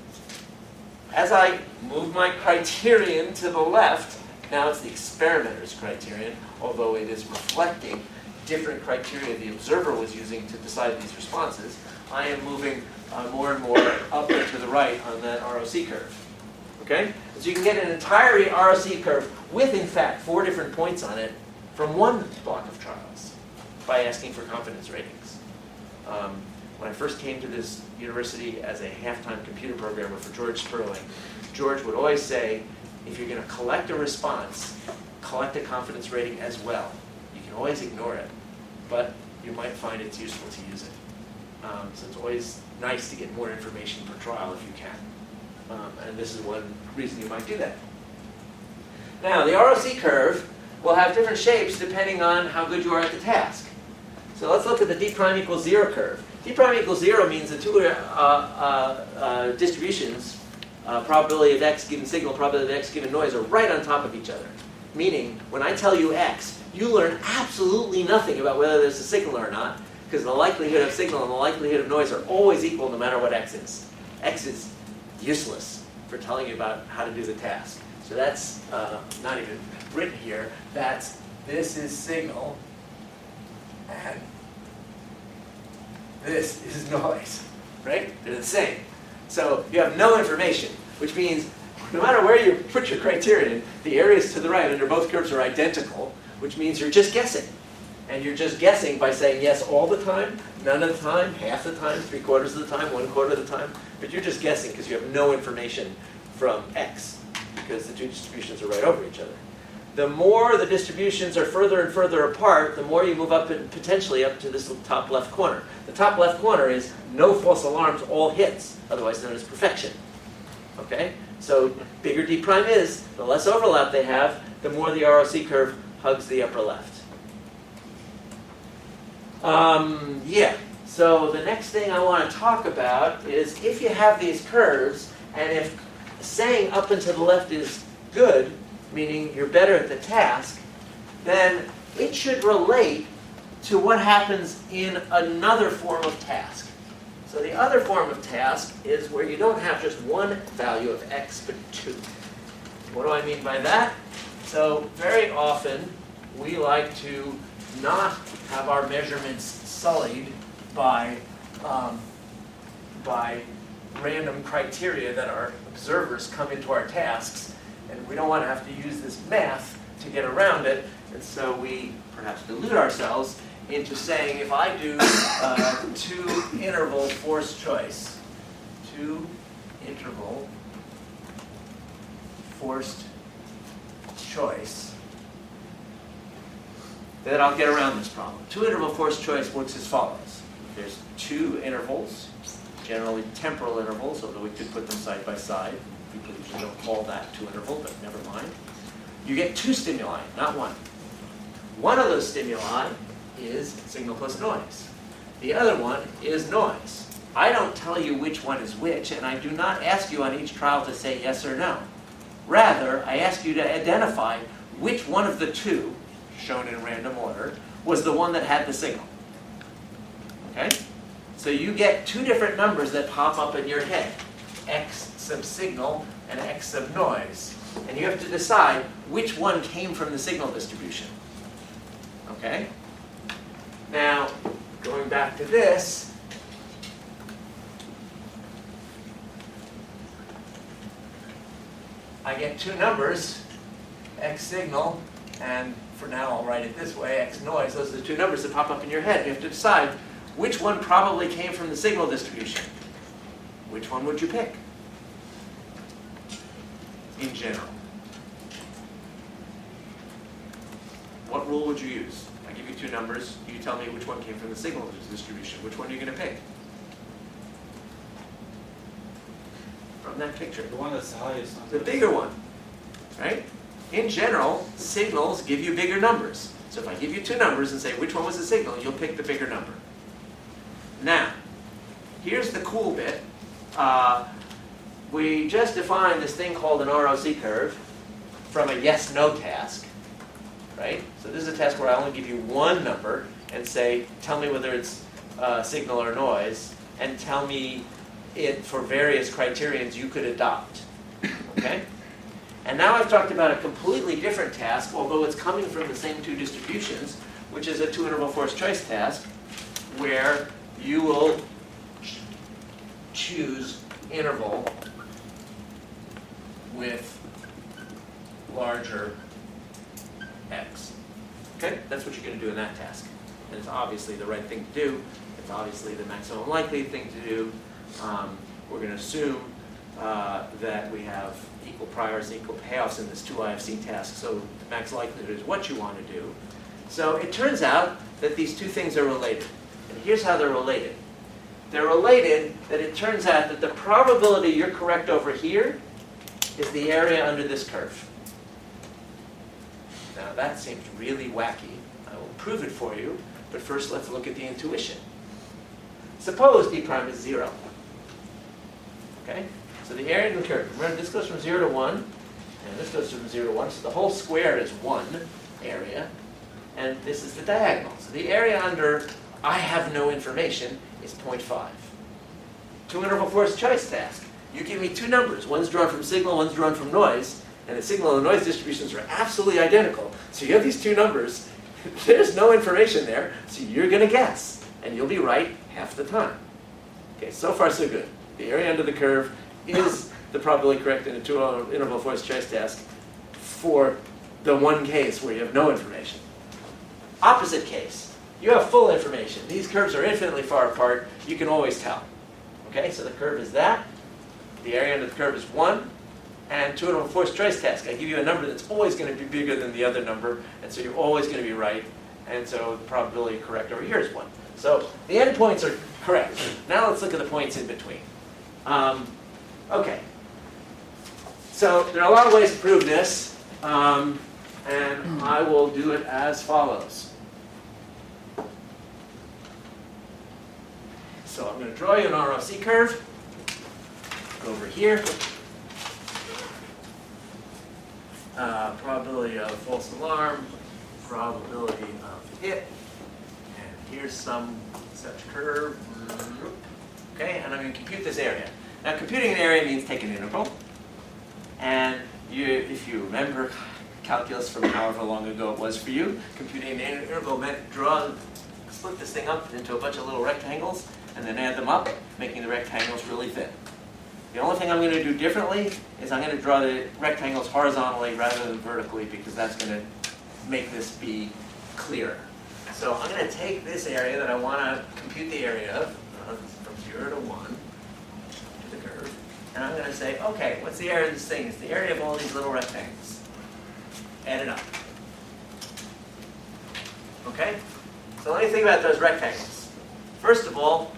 As I move my criterion to the left, now it's the experimenter's criterion, although it is reflecting different criteria the observer was using to decide these responses. I am moving more and more up and to the right on that ROC curve. Okay? So you can get an entire ROC curve with, in fact, 4 different points on it from one block of trials by asking for confidence ratings. When I first came to this university as a half-time computer programmer for George Sperling, George would always say, if you're going to collect a response, collect a confidence rating as well. You can always ignore it, but you might find it's useful to use it. So it's always nice to get more information per trial if you can. And this is one reason you might do that. Now, the ROC curve will have different shapes depending on how good you are at the task. So let's look at the d prime equals 0 curve. D prime equals 0 means the two distributions, probability of x given signal, probability of x given noise, are right on top of each other. Meaning, when I tell you x, you learn absolutely nothing about whether there's a signal or not, because the likelihood of signal and the likelihood of noise are always equal no matter what x is. X is useless for telling you about how to do the task. So that's not even written here. This is signal, and this is noise, right? They're the same. So you have no information, which means no matter where you put your criterion, the areas to the right under both curves are identical, which means you're just guessing. And you're just guessing by saying yes all the time, none of the time, half the time, 3/4 of the time, 1/4 of the time. But you're just guessing because you have no information from x, because the two distributions are right over each other. The more the distributions are further and further apart, the more you move up and potentially up to this top left corner. The top left corner is no false alarms, all hits, otherwise known as perfection. Okay? So bigger d prime is, the less overlap they have, the more the ROC curve hugs the upper left. So the next thing I want to talk about is if you have these curves, and if saying up and to the left is good, meaning you're better at the task, then it should relate to what happens in another form of task. So the other form of task is where you don't have just one value of x, but two. What do I mean by that? So very often, we like to not have our measurements sullied by random criteria that our observers come into our tasks, and we don't want to have to use this math to get around it, and so we perhaps delude ourselves into saying, if I do two-interval forced choice, two-interval forced choice, then I'll get around this problem. Two-interval forced choice works as follows. There's two intervals, generally temporal intervals, although we could put them side by side. People usually don't call that two-interval, but never mind. You get two stimuli, not one. One of those stimuli is signal plus noise. The other one is noise. I don't tell you which one is which, and I do not ask you on each trial to say yes or no. Rather, I ask you to identify which one of the two, shown in random order, was the one that had the signal. Okay? So you get two different numbers that pop up in your head, x sub signal and x sub noise. And you have to decide which one came from the signal distribution. Okay? Now, going back to this, I get two numbers, x signal, and for now I'll write it this way, x noise. Those are the two numbers that pop up in your head. You have to decide which one probably came from the signal distribution. Which one would you pick? In general. What rule would you use? I give you two numbers. You tell me which one came from the signal distribution. Which one are you going to pick? From that picture. The one that's the highest. The bigger one, right? In general, signals give you bigger numbers. So if I give you two numbers and say which one was the signal, you'll pick the bigger number. Now, here's the cool bit. We just defined this thing called an ROC curve from a yes-no task, right? So this is a task where I only give you one number and say, tell me whether it's signal or noise, and tell me it for various criterions you could adopt, okay? And now I've talked about a completely different task, although it's coming from the same two distributions, which is a two-interval forced choice task, where you will choose interval with larger x. Okay? That's what you're going to do in that task. And it's obviously the right thing to do. It's obviously the maximum likely thing to do. We're going to assume that we have equal priors and equal payoffs in this 2IFC task, so the max likelihood is what you want to do. So it turns out that these two things are related. And here's how they're related. They're related that it turns out that the probability you're correct over here is the area under this curve. Now that seems really wacky. I will prove it for you, but first let's look at the intuition. Suppose d prime is 0. Okay? So the area of the curve, remember this goes from 0 to 1, and this goes from 0 to 1, so the whole square is 1 area, and this is the diagonal. So the area under I have no information is 0.5. Two-interval forced choice task. You give me two numbers. One's drawn from signal, one's drawn from noise, and the signal and noise distributions are absolutely identical. So you have these two numbers. There's no information there, so you're going to guess, and you'll be right half the time. Okay, so far so good. The area under the curve is the probability correct in a two-interval forced choice task for the one case where you have no information. Opposite case. You have full information. These curves are infinitely far apart. You can always tell. Okay, so the curve is that. The area under the curve is 1. And two-interval forced choice task. I give you a number that's always going to be bigger than the other number, and so you're always going to be right. And so the probability correct over here is 1. So the endpoints are correct. Now let's look at the points in between. Okay. So there are a lot of ways to prove this, and I will do it as follows. So I'm going to draw you an ROC curve. Go over here. Probability of false alarm, probability of hit, here's some such curve. Okay, and I'm going to compute this area. Now, computing an area means take an integral. And if you remember calculus from however long ago it was for you, computing an integral meant split this thing up into a bunch of little rectangles and then add them up, making the rectangles really thin. The only thing I'm going to do differently is I'm going to draw the rectangles horizontally rather than vertically, because that's going to make this be clearer. So I'm going to take this area that I want to compute the area of, from 0 to 1 to the curve, and I'm going to say, okay, what's the area of this thing? It's the area of all these little rectangles. Add it up. Okay? So let me think about those rectangles. First of all,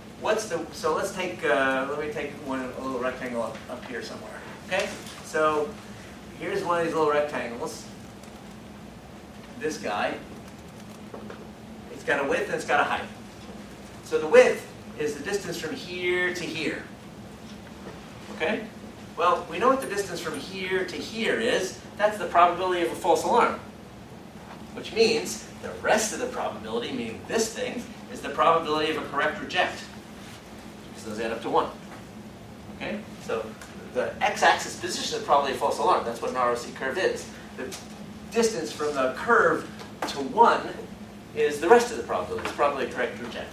so let's take, let me take a little rectangle up here somewhere. Okay? So here's one of these little rectangles. This guy. It's got a width and it's got a height. So the width is the distance from here to here. Okay? Well, we know what the distance from here to here is. That's the probability of a false alarm. Which means the rest of the probability, meaning this thing, is the probability of a correct reject. Because those add up to 1. Okay? So the x-axis position is probably a false alarm. That's what an ROC curve is. The distance from the curve to 1 is the rest of the probability. It's probably a correct reject.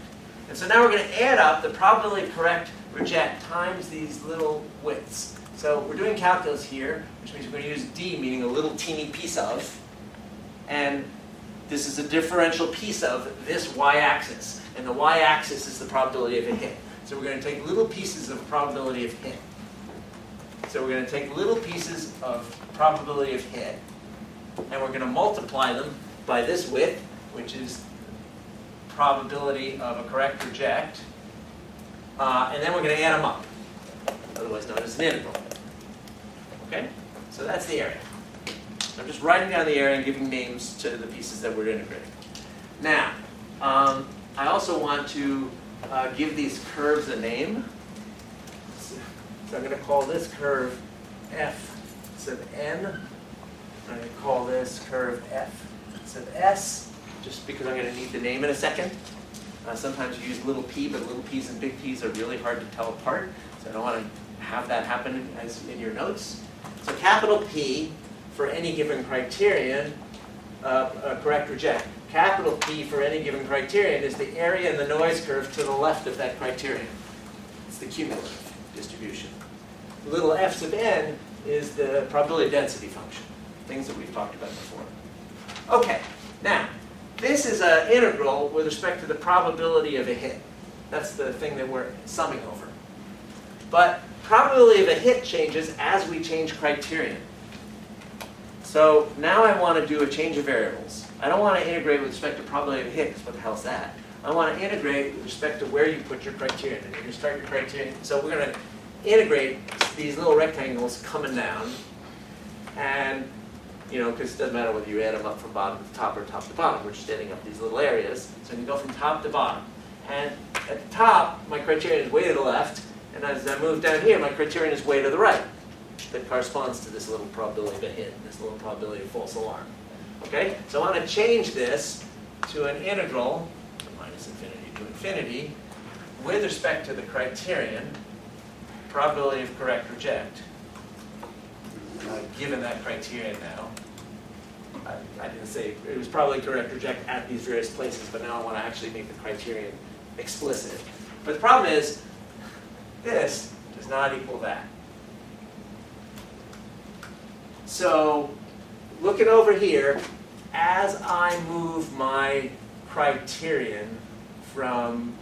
And so now we're going to add up the probability of correct reject times these little widths. So we're doing calculus here, which means we're going to use d, meaning a little teeny piece of. And this is a differential piece of this y-axis. And the y-axis is the probability of a hit. So we're going to take little pieces of probability of hit. So we're going to take little pieces of probability of hit, and we're going to multiply them by this width, which is probability of a correct reject, and then we're going to add them up, otherwise known as an integral. Okay? So that's the area. So I'm just writing down the area and giving names to the pieces that we're integrating. Now, I also want to give these curves a name. So I'm going to call this curve f sub n. I'm going to call this curve f sub s, just because I'm going to need the name in a second. Sometimes you use little p, but little p's and big p's are really hard to tell apart. So I don't want to have that happen as in your notes. So capital P for any given criterion, correct reject. Capital P for any given criterion is the area in the noise curve to the left of that criterion. It's the cumulative distribution. Little f sub n is the probability density function, things that we've talked about before. Okay, now, this is an integral with respect to the probability of a hit. That's the thing that we're summing over. But probability of a hit changes as we change criterion. So now I want to do a change of variables. I don't want to integrate with respect to probability of a hit, because what the hell's that? I want to integrate with respect to where you put your criterion. And you're going to start your criterion. So we're going to integrate these little rectangles coming down. And, because it doesn't matter whether you add them up from bottom to top or top to bottom. We're just adding up these little areas. So you can go from top to bottom. And at the top, my criterion is way to the left. And as I move down here, my criterion is way to the right. That corresponds to this little probability of a hit, this little probability of false alarm. Okay? So I want to change this to an integral, from minus infinity to infinity, with respect to the criterion, probability of correct reject. Given that criterion now, I didn't say it was probably correct reject at these various places, but now I want to actually make the criterion explicit. But the problem is, this does not equal that. So, looking over here, as I move my criterion from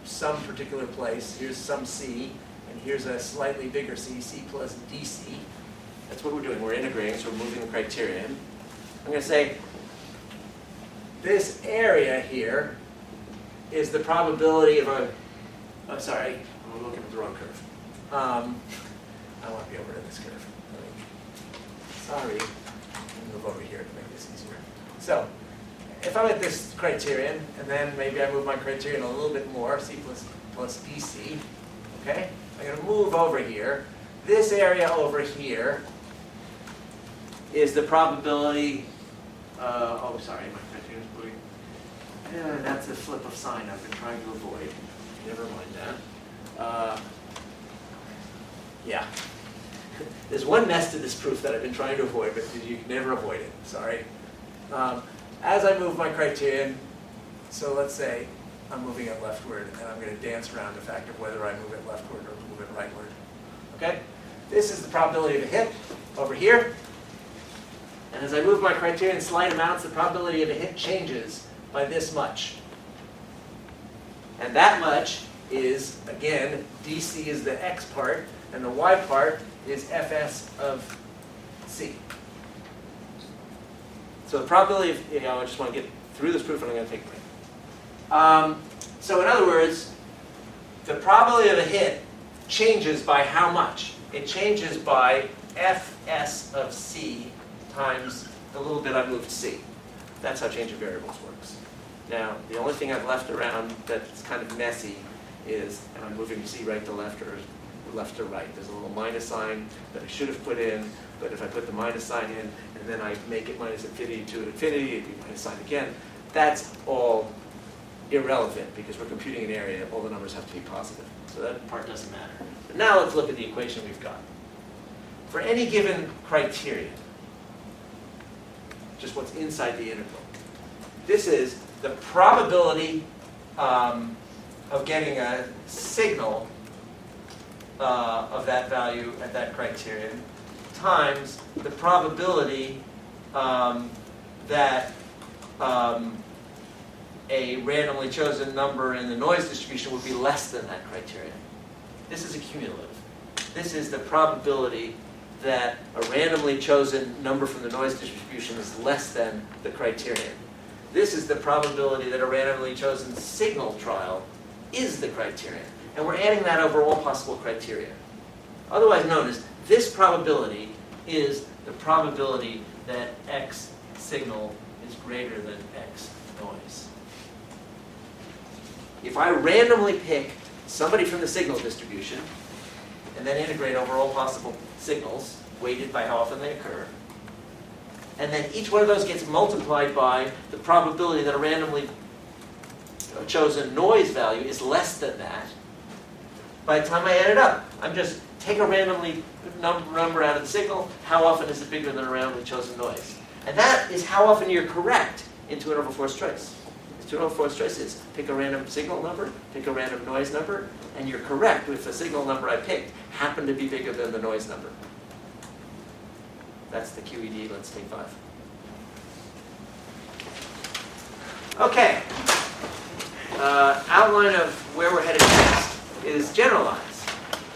some particular place, here's some c, and here's a slightly bigger c, c plus dc. That's what we're doing. We're integrating, so we're moving the criterion. I'm going to say this area here is the probability of a... I'm sorry, I'm looking at the wrong curve. I want to be over in this curve. Sorry. Let me move over here to make this easier. So, if I'm at this criterion, and then maybe I move my criterion a little bit more, c plus dc, okay? I'm going to move over here. This area over here is the probability, my criterion is moving. That's a flip of sign I've been trying to avoid. Never mind that. Yeah. There's one mess to this proof that I've been trying to avoid, but you can never avoid it. Sorry. As I move my criterion, so let's say I'm moving it leftward, and I'm going to dance around the fact of whether I move it leftward or move it rightward. Okay? This is the probability of a hit over here. And as I move my criterion slight amounts, the probability of a hit changes by this much. And that much is, again, DC is the X part, and the Y part is Fs of C. So the probability of, I just want to get through this proof and I'm going to take a break. So in other words, the probability of a hit changes by how much? It changes by Fs of C times the little bit I moved C. That's how change of variables works. Now, the only thing I've left around that's kind of messy is, am I moving C right to left or left to right? There's a little minus sign that I should have put in, but if I put the minus sign in and then I make it minus infinity to infinity, it'd be minus sign again. That's all irrelevant because we're computing an area. All the numbers have to be positive. So that part doesn't matter. But now let's look at the equation we've got. For any given criterion, just what's inside the integral, this is the probability of getting a signal of that value at that criterion times the probability that a randomly chosen number in the noise distribution would be less than that criterion. This is a cumulative. This is the probability that a randomly chosen number from the noise distribution is less than the criterion. This is the probability that a randomly chosen signal trial is the criterion. And we're adding that over all possible criteria. Otherwise known as, this probability is the probability that X signal is greater than X noise. If I randomly pick somebody from the signal distribution and then integrate over all possible signals, weighted by how often they occur, and then each one of those gets multiplied by the probability that a randomly chosen noise value is less than that, by the time I add it up, I'm just take a randomly number out of the signal, how often is it bigger than a randomly chosen noise? And that is how often you're correct in two-interval forced choice. Two-interval forced choice is pick a random signal number, pick a random noise number, and you're correct if the signal number I picked happened to be bigger than the noise number. That's the QED. Let's take 5. Okay. Outline of where we're headed next is generalize.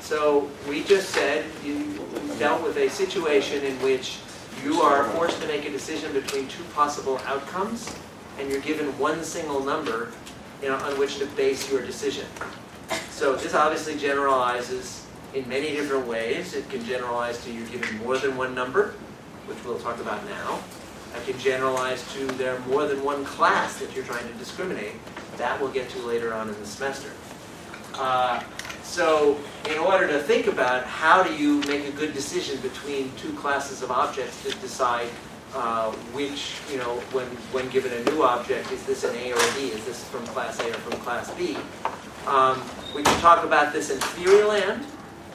So we just said you dealt with a situation in which you are forced to make a decision between two possible outcomes, and you're given one single number on which to base your decision. So this obviously generalizes in many different ways. It can generalize to you're given more than one number, which we'll talk about now. It can generalize to there are more than one class that you're trying to discriminate. That we'll get to later on in the semester. So in order to think about how do you make a good decision between two classes of objects to decide which, when given a new object, is this an A or a B? Is this from class A or from class B? We can talk about this in theory land,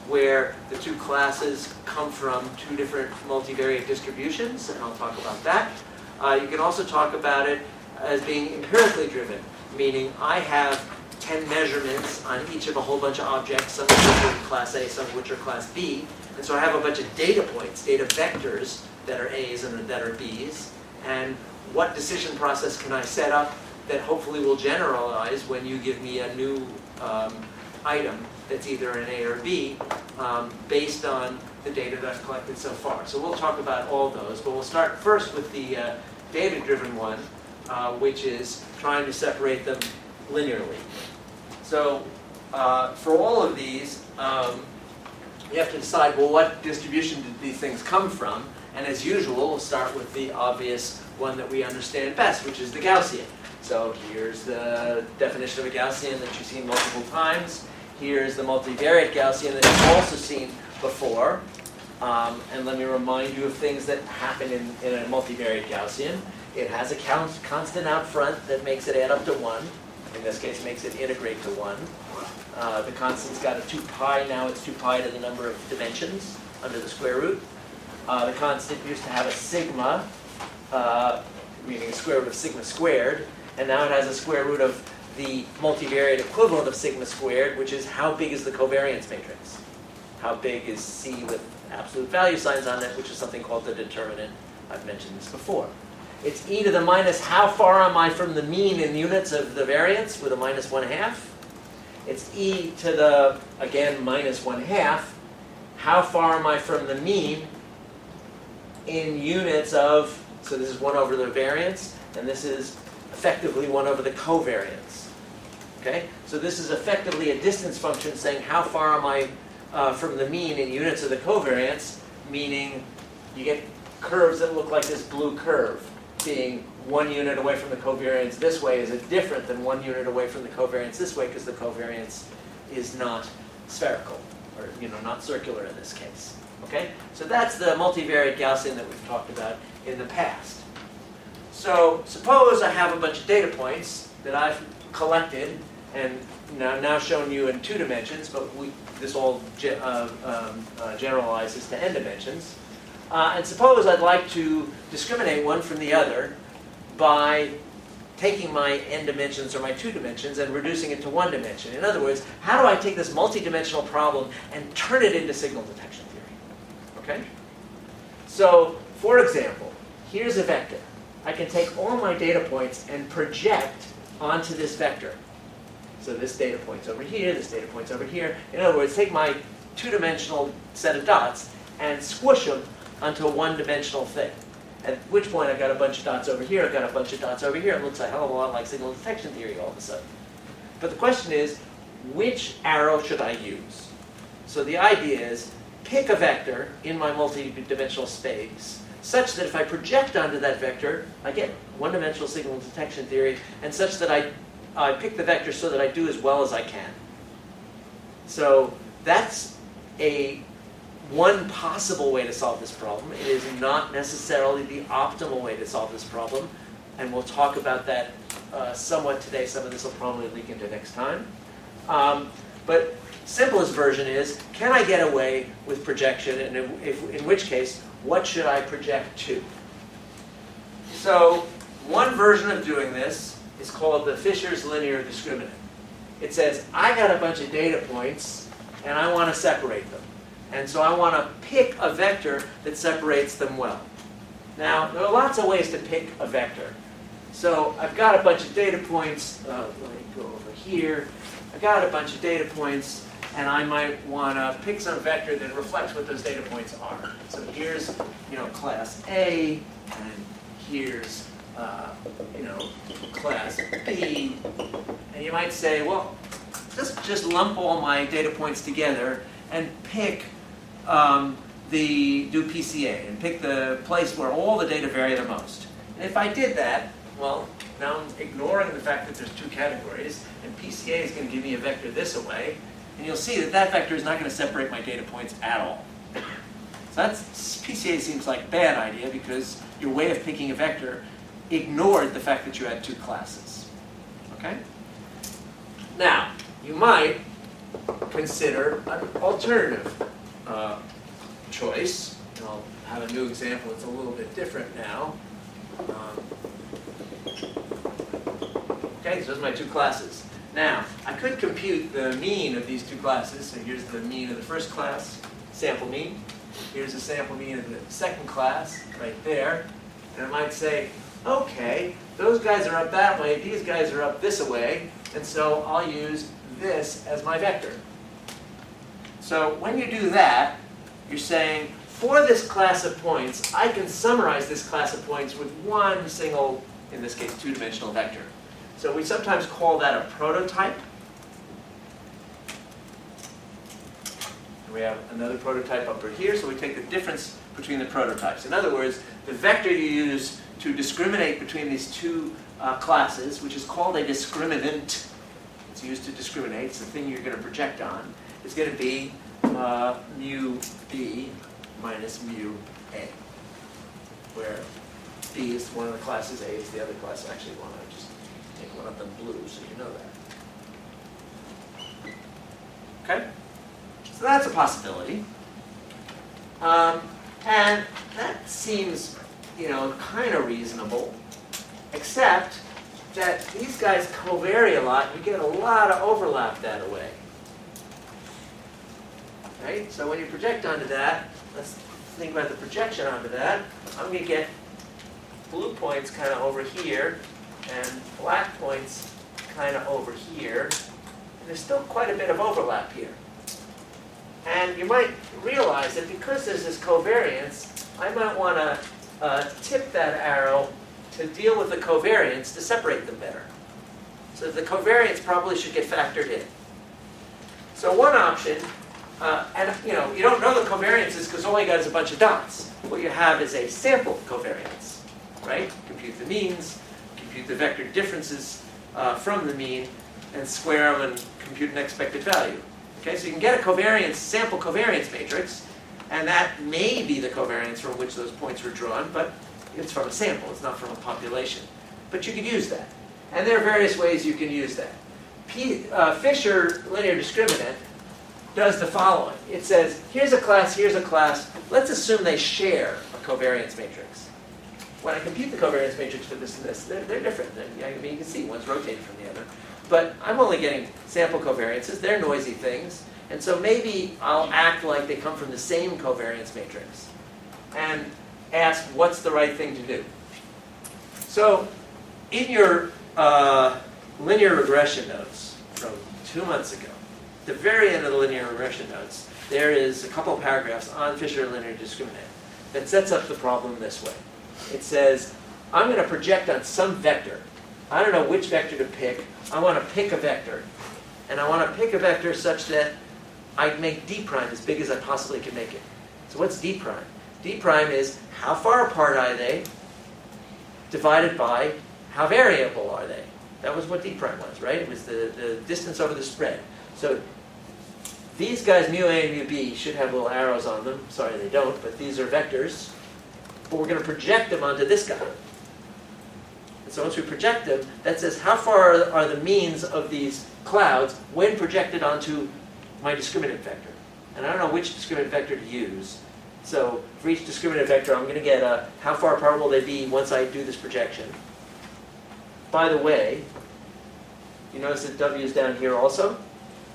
where the two classes come from two different multivariate distributions, and I'll talk about that. You can also talk about it as being empirically driven, meaning I have 10 measurements on each of a whole bunch of objects, some of which are in class A, some of which are class B, and so I have a bunch of data points, data vectors, that are A's and that are B's, and what decision process can I set up that hopefully will generalize when you give me a new item that's either an A or B based on the data that I've collected so far. So we'll talk about all those, but we'll start first with the data-driven one, which is trying to separate them linearly. So for all of these, you have to decide, well, what distribution did these things come from? And as usual, we'll start with the obvious one that we understand best, which is the Gaussian. So here's the definition of a Gaussian that you've seen multiple times. Here's the multivariate Gaussian that you've also seen before. And let me remind you of things that happen in a multivariate Gaussian. It has a constant out front that makes it add up to 1. In this case, makes it integrate to 1. The constant's got a 2 pi. Now it's 2 pi to the number of dimensions under the square root. The constant used to have a sigma, meaning a square root of sigma squared. And now it has a square root of the multivariate equivalent of sigma squared, which is how big is the covariance matrix? How big is C with absolute value signs on it, which is something called the determinant. I've mentioned this before. It's e to the minus how far am I from the mean in units of the variance with a minus 1/2. It's e to the, again, minus 1/2. How far am I from the mean in units of, so this is 1 over the variance, and this is effectively 1 over the covariance. Okay? So this is effectively a distance function saying how far am I from the mean in units of the covariance, meaning you get curves that look like this blue curve. Being 1 unit away from the covariance this way is different than 1 unit away from the covariance this way, because the covariance is not spherical, or not circular in this case. Okay? So that's the multivariate Gaussian that we've talked about in the past. So suppose I have a bunch of data points that I've collected and now shown you in 2 dimensions, but this all generalizes to n dimensions. And suppose I'd like to discriminate one from the other by taking my n dimensions or my 2 dimensions and reducing it to 1 dimension. In other words, how do I take this multidimensional problem and turn it into signal detection theory? Okay? So, for example, here's a vector. I can take all my data points and project onto this vector. So this data point's over here, this data point's over here. In other words, take my 2-dimensional set of dots and squish them onto a 1-dimensional thing. At which point I've got a bunch of dots over here, I've got a bunch of dots over here. It looks a hell of a lot like signal detection theory all of a sudden. But the question is, which arrow should I use? So the idea is, pick a vector in my multi-dimensional space such that if I project onto that vector, I get 1-dimensional signal detection theory, and such that I pick the vector so that I do as well as I can. So that's one possible way to solve this problem. It is not necessarily the optimal way to solve this problem, and we'll talk about that somewhat today. Some of this will probably leak into next time. But simplest version is, can I get away with projection, and in which case, what should I project to? So one version of doing this is called the Fisher's linear discriminant. It says, I got a bunch of data points, and I want to separate them. And so I want to pick a vector that separates them well. Now, there are lots of ways to pick a vector. So I've got a bunch of data points. Let me go over here. I've got a bunch of data points, and I might want to pick some vector that reflects what those data points are. So here's, class A, and here's, class B. And you might say, well, just lump all my data points together and pick do PCA and pick the place where all the data vary the most. And if I did that, well, now I'm ignoring the fact that there's 2 categories, and PCA is going to give me a vector this away, and you'll see that that vector is not going to separate my data points at all. So PCA seems like a bad idea because your way of picking a vector ignored the fact that you had 2 classes. Okay? Now, you might consider an alternative choice. And I'll have a new example. It's a little bit different now. Okay, so those are my 2 classes. Now, I could compute the mean of these 2 classes. So here's the mean of the first class, sample mean. Here's the sample mean of the second class, right there. And I might say, okay, those guys are up that way, these guys are up this way, and so I'll use this as my vector. So when you do that, you're saying, for this class of points, I can summarize this class of points with one single, in this case, 2-dimensional vector. So we sometimes call that a prototype. And we have another prototype up here, so we take the difference between the prototypes. In other words, the vector you use to discriminate between these 2 classes, which is called a discriminant, it's used to discriminate, it's the thing you're going to project on, is going to be mu B minus mu A, where B is one of the classes, A is the other class. I actually want to just take one up in blue so you know that. Okay? So that's a possibility. And that seems, kind of reasonable, except that these guys covary a lot. You get a lot of overlap that way. Right? So when you project onto that, let's think about the projection onto that. I'm going to get blue points kind of over here and black points kind of over here. And there's still quite a bit of overlap here. And you might realize that because there's this covariance, I might want to tip that arrow to deal with the covariance to separate them better. So the covariance probably should get factored in. So one option, and you don't know the covariances because all you got is a bunch of dots. What you have is a sample covariance, right? Compute the means, compute the vector differences from the mean, and square them and compute an expected value. Okay, so you can get a covariance, sample covariance matrix, and that may be the covariance from which those points were drawn, but it's from a sample, it's not from a population. But you can use that. And there are various ways you can use that. Fisher linear discriminant does the following. It says, here's a class, let's assume they share a covariance matrix. When I compute the covariance matrix for this and this, they're different. I mean, you can see one's rotated from the other. But I'm only getting sample covariances. They're noisy things. And so maybe I'll act like they come from the same covariance matrix and ask what's the right thing to do. So in your linear regression notes from 2 months ago, the very end of the linear regression notes, there is a couple of paragraphs on Fisher linear discriminant that sets up the problem this way. It says, I'm going to project on some vector. I don't know which vector to pick. I want to pick a vector. And I want to pick a vector such that I make d prime as big as I possibly can make it. So what's d prime? D prime is how far apart are they divided by how variable are they. That was what d prime was, right? It was the distance over the spread. So these guys, mu a and mu b, should have little arrows on them. Sorry, they don't, but these are vectors. But we're going to project them onto this guy. And so once we project them, that says how far are the means of these clouds when projected onto my discriminant vector. And I don't know which discriminant vector to use. So for each discriminant vector, I'm going to get how far apart will they be once I do this projection. By the way, you notice that w is down here also,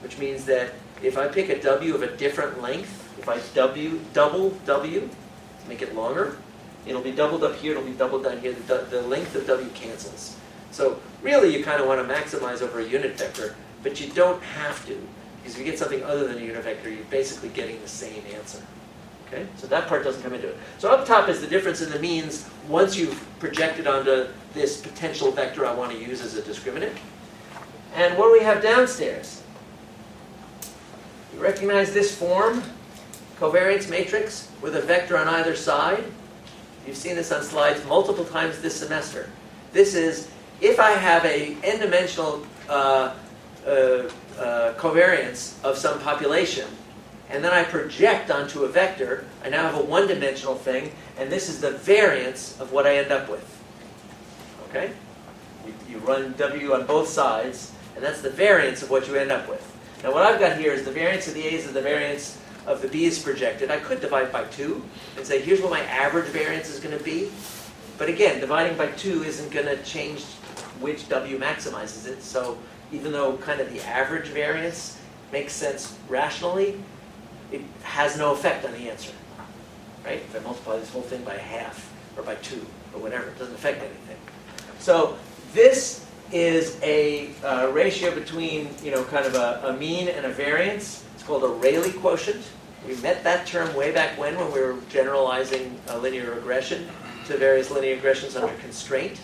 which means that if I pick a w of a different length, if I double w to make it longer, it'll be doubled up here, it'll be doubled down here. The length of w cancels. So really you kind of want to maximize over a unit vector, but you don't have to. Because if you get something other than a unit vector, you're basically getting the same answer. Okay? So that part doesn't come into it. So up top is the difference in the means once you've projected onto this potential vector I want to use as a discriminant. And what do we have downstairs? You recognize this form? Covariance matrix with a vector on either side. You've seen this on slides multiple times this semester. This is, if I have a n-dimensional covariance of some population, and then I project onto a vector, I now have a one-dimensional thing, and this is the variance of what I end up with. Okay? You run W on both sides, and that's the variance of what you end up with. Now what I've got here is the variance of the A's and the variance of the B's projected. I could divide by 2 and say, here's what my average variance is going to be. But again, dividing by 2 isn't going to change which W maximizes it. So even though kind of the average variance makes sense rationally, it has no effect on the answer. Right? If I multiply this whole thing by half or by 2 or whatever, it doesn't affect anything. So this is a ratio between, kind of a mean and a variance. It's called a Rayleigh quotient. We met that term way back when we were generalizing a linear regression to various linear regressions under constraint.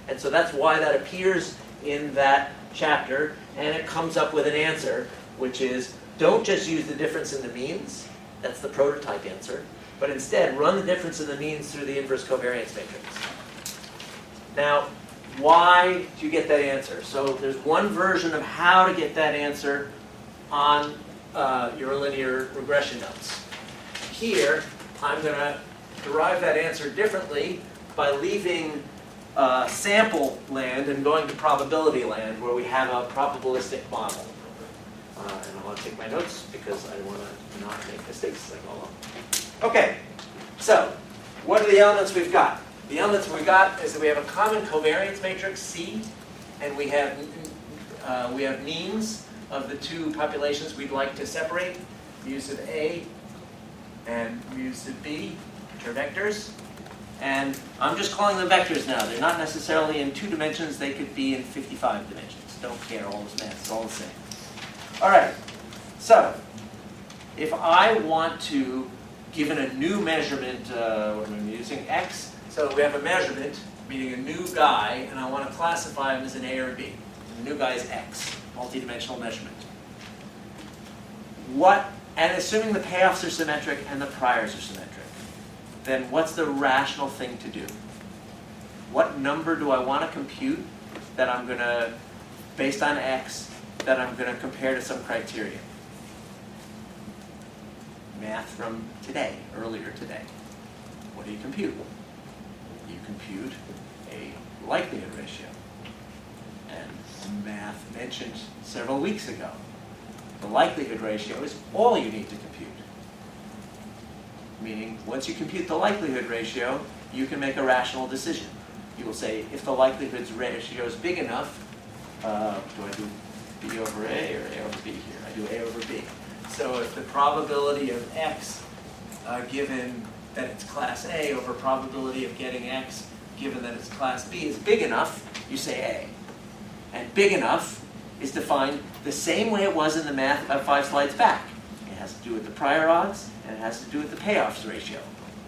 And so that's why that appears in that chapter, and it comes up with an answer, which is don't just use the difference in the means. That's the prototype answer. But instead, run the difference in the means through the inverse covariance matrix. Now, why do you get that answer? So there's one version of how to get that answer on your linear regression notes. Here, I'm going to derive that answer differently by leaving sample land and going to probability land where we have a probabilistic model. And I want to take my notes because I want to not make mistakes as I go along. Okay, so what are the elements we've got? The elements we got is that we have a common covariance matrix C, and we have means of the two populations we'd like to separate, mu sub A and mu sub B, which are vectors. And I'm just calling them vectors now. They're not necessarily in 2 dimensions. They could be in 55 dimensions. Don't care, all this math is all the same. All right, so if I want to, given a new measurement, what am I using, X, so we have a measurement, meaning a new guy, and I want to classify him as an A or a B. The new guy is X, multidimensional measurement. And assuming the payoffs are symmetric and the priors are symmetric, then what's the rational thing to do? What number do I want to compute that I'm going to, based on X, that I'm going to compare to some criteria? Math from today, earlier today. What do you compute? You compute a likelihood ratio. And math mentioned several weeks ago. The likelihood ratio is all you need to compute. Meaning, once you compute the likelihood ratio, you can make a rational decision. You will say, if the likelihood ratio is big enough, do I do B over A or A over B here? I do A over B. So if the probability of X, given that it's class A, over probability of getting X, given that it's class B, is big enough, you say A. And big enough is defined the same way it was in the math about 5 slides back. It has to do with the prior odds, and it has to do with the payoffs ratio.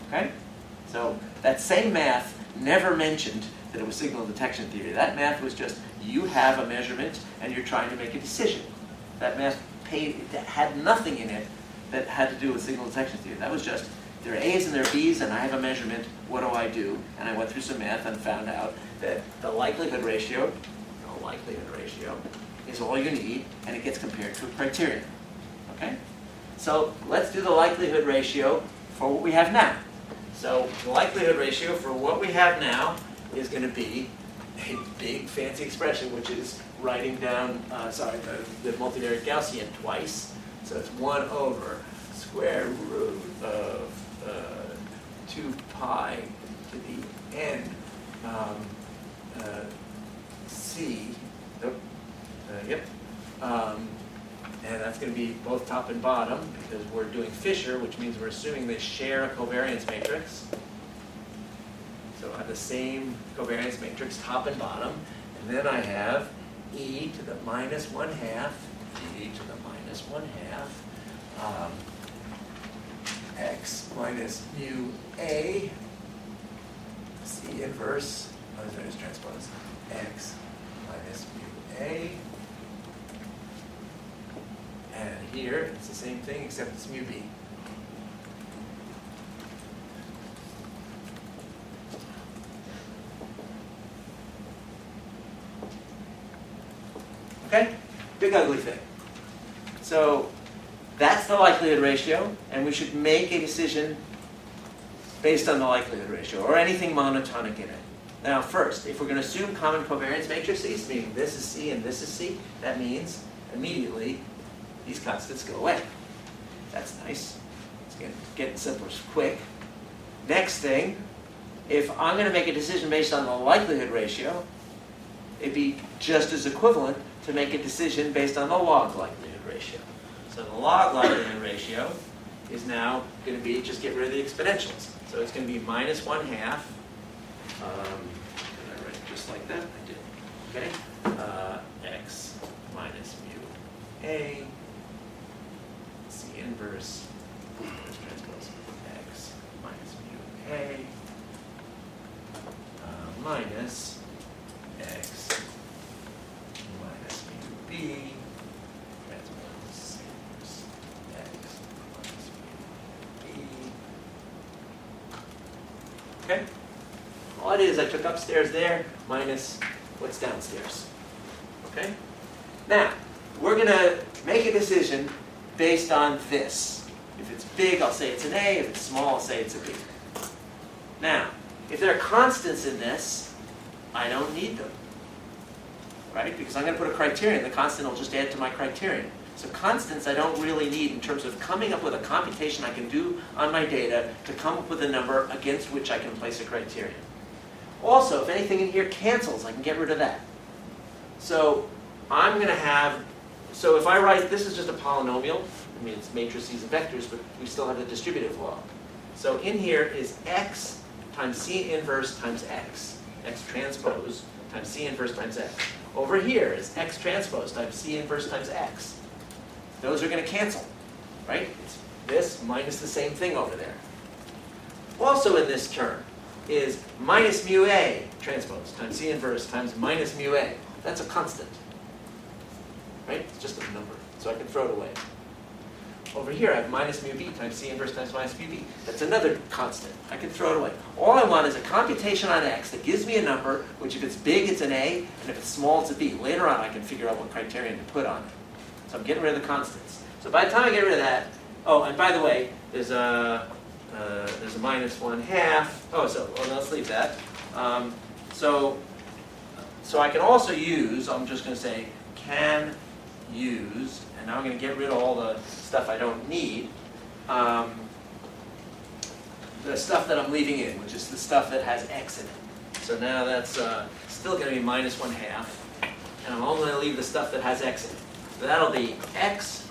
Okay? So that same math never mentioned that it was signal detection theory. That math was just, you have a measurement, and you're trying to make a decision. That math had nothing in it that had to do with signal detection theory. That was just, there are A's and there are B's, and I have a measurement, what do I do? And I went through some math and found out that the likelihood ratio, is all you need, and it gets compared to a criterion. Okay? So let's do the likelihood ratio for what we have now. So the likelihood ratio for what we have now is going to be a big fancy expression, which is writing down, the multivariate Gaussian twice. So it's 1 over square root of 2 pi to the n C. And that's going to be both top and bottom, because we're doing Fisher, which means we're assuming they share a covariance matrix. So I have the same covariance matrix, top and bottom. And then I have e to the minus 1/2, e to the minus 1/2, x minus mu a, c inverse, there's transpose, x minus mu a. And here, it's the same thing, except it's mu b. Okay? Big ugly thing. So that's the likelihood ratio, and we should make a decision based on the likelihood ratio, or anything monotonic in it. Now first, if we're going to assume common covariance matrices, meaning this is C and this is C, that means immediately these constants go away. That's nice. It's getting simpler quick. Next thing, if I'm going to make a decision based on the likelihood ratio, it'd be just as equivalent to make a decision based on the log likelihood ratio. So the log likelihood ratio is now going to be, just get rid of the exponentials. So it's going to be minus 1/2. Did I write it just like that? I did. Okay. X minus mu a, C inverse, transpose x minus mu a, minus x minus mu b, transpose inverse x minus mu b. Okay? All it is, I took upstairs there minus what's downstairs. Okay? Now, we're going to make a decision based on this. If it's big, I'll say it's an A. If it's small, I'll say it's a B. Now, If there are constants in this, I don't need them, right? Because I'm going to put a criterion. The constant will just add to my criterion. So constants I don't really need in terms of coming up with a computation I can do on my data to come up with a number against which I can place a criterion. Also, if anything in here cancels, I can get rid of that. So I'm going to have, so if I write, this is just a polynomial. I mean, it's matrices and vectors, but we still have the distributive law. So in here is x times C inverse times x transpose times C inverse times x. Over here is x transpose times C inverse times x. Those are going to cancel, right? It's this minus the same thing over there. Also in this term is minus mu a transpose times C inverse times minus mu a. That's a constant, right? It's just a number, so I can throw it away. Over here I have minus mu b times C inverse times minus mu b. That's another constant. I can throw it away. All I want is a computation on x that gives me a number, which if it's big it's an a, and if it's small it's a b. Later on I can figure out what criterion to put on it. So I'm getting rid of the constants. So by the time I get rid of that, oh, and by the way, there's a minus 1/2. Oh, so let's leave that. So I can also use, I'm just going to say, can use, and now I'm going to get rid of all the stuff I don't need. The stuff that I'm leaving in, which is the stuff that has x in it. So now that's still going to be minus 1/2. And I'm only going to leave the stuff that has x in it. So that'll be x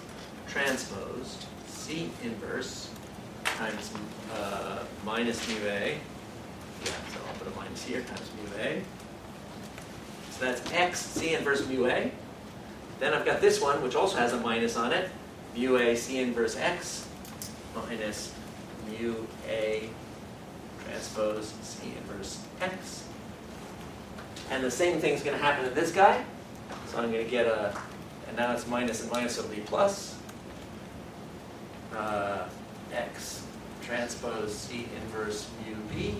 transpose C inverse times minus mu a. Yeah, so I'll put a minus here times mu a. So that's x C inverse mu a. Then I've got this one, which also has a minus on it. Mu a C inverse x minus mu a transpose C inverse x. And the same thing's going to happen to this guy. So I'm going to get a, and now it's minus and minus, so it'll be plus x transpose C inverse mu b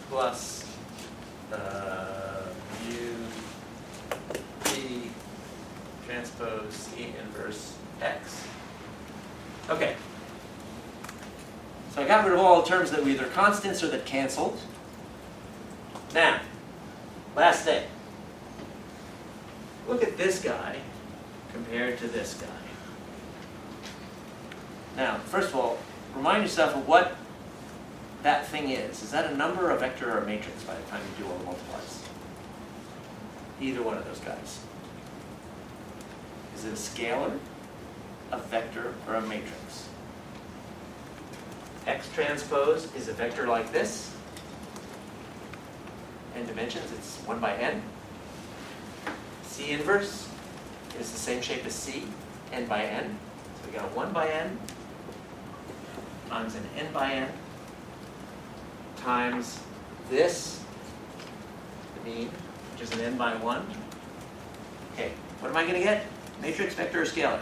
plus mu b transpose C inverse x. Okay. So I got rid of all the terms that were either constants or that canceled. Now, last thing. Look at this guy compared to this guy. Now, first of all, remind yourself of what that thing is. Is that a number, a vector, or a matrix by the time you do all the multiplies? Either one of those guys. Is it a scalar, a vector, or a matrix? X transpose is a vector like this. In dimensions, it's 1 by n. C inverse is the same shape as C, n by n. So we got a 1 by n times an n by n times this, the mean, which is an n by 1. Okay, what am I going to get? Matrix, vector, or scalar?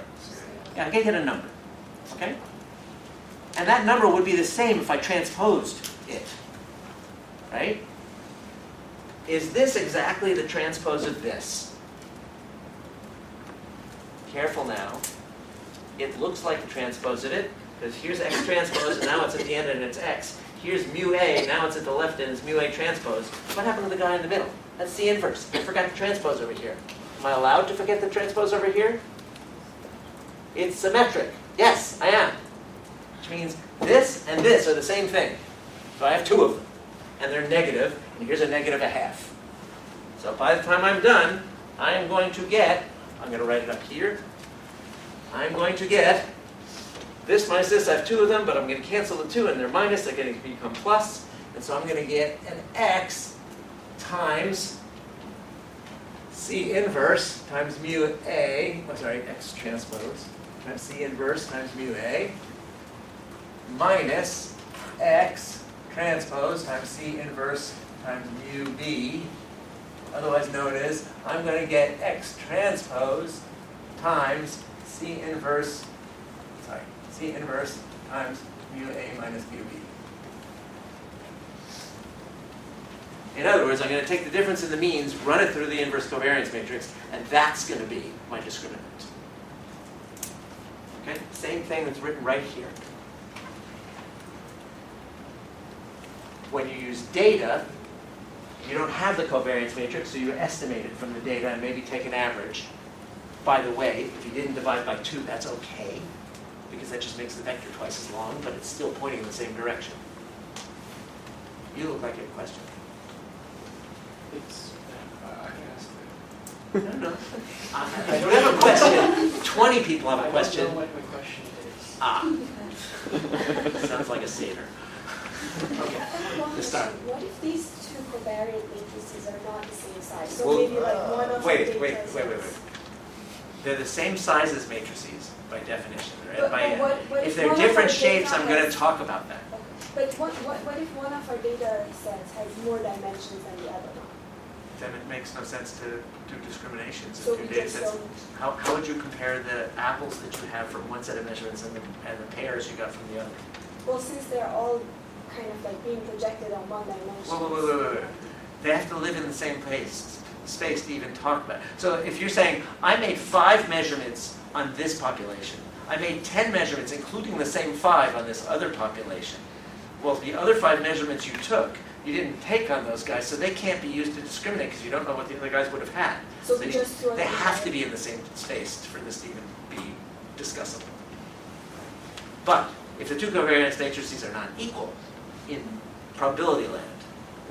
Yeah, I'm going to get a number. Okay? And that number would be the same if I transposed it. Right? Is this exactly the transpose of this? Careful now. It looks like the transpose of it, because here's x transpose, and now it's at the end and it's x. Here's mu a, now it's at the left and it's mu a transpose. What happened to the guy in the middle? That's the inverse. I forgot the transpose over here. Am I allowed to forget the transpose over here? It's symmetric. Yes, I am. Which means this and this are the same thing. So I have two of them. And they're negative, and here's a negative 1/2. So by the time I'm done, I am going to get, I'm going to write it up here, I'm going to get this minus this. I have two of them, but I'm going to cancel the two, and they're minus. They're going to become plus. And so I'm going to get an x times C inverse times mu a, x transpose times C inverse times mu a minus x transpose times C inverse times mu b, otherwise known as, I'm going to get x transpose times C inverse times mu a minus mu b. In other words, I'm going to take the difference in the means, run it through the inverse covariance matrix, and that's going to be my discriminant. Okay? Same thing that's written right here. When you use data, you don't have the covariance matrix, so you estimate it from the data and maybe take an average. By the way, if you didn't divide by 2, that's okay, because that just makes the vector twice as long, but it's still pointing in the same direction. You look like you have a question. It's, I can ask it. No. I don't have a question. 20 people have a question. I don't know what my question is. Sounds like a satyr. Okay, let's start. What if these two covariant matrices are not the same size? So Well, maybe like one of wait. the They're the same size as matrices by definition. But If they're different shapes, I'm going to talk about that. Okay. But what if one of our data sets has more dimensions than the other one? Then it makes no sense to do discriminations So in we two data just sets. don't. How would you compare the apples that you have from one set of measurements and the pears you got from the other? Well, since they're all kind of like being projected on one dimension. Wait. They have to live in the same space to even talk about it. So if you're saying, I made 5 measurements on this population, I made 10 measurements, including the same 5 on this other population. Well, the other 5 measurements you took, you didn't take on those guys, so they can't be used to discriminate because you don't know what the other guys would have had. So we just throw they them have out. to be in the same space for this to even be discussable. But if the two covariance matrices are not equal in probability land,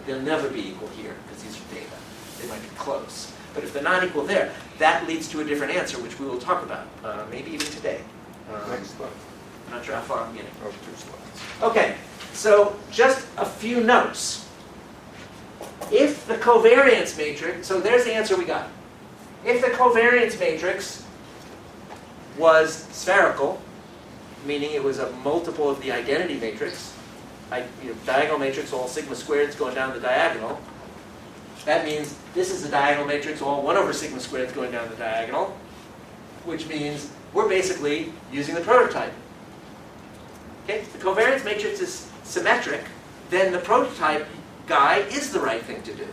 they'll never be equal here because these are data. They might be close. But if they're not equal there, that leads to a different answer, which we will talk about, maybe even today. Next slide. I'm not sure how far I'm getting. Oh, 2 slides. Okay, so just a few notes. If the covariance matrix, so there's the answer we got. If the covariance matrix was spherical, meaning it was a multiple of the identity matrix, diagonal matrix, all sigma squareds going down the diagonal, that means this is the diagonal matrix, all 1 over sigma squareds going down the diagonal, which means we're basically using the prototype. Okay, if the covariance matrix is symmetric, then the prototype guy is the right thing to do.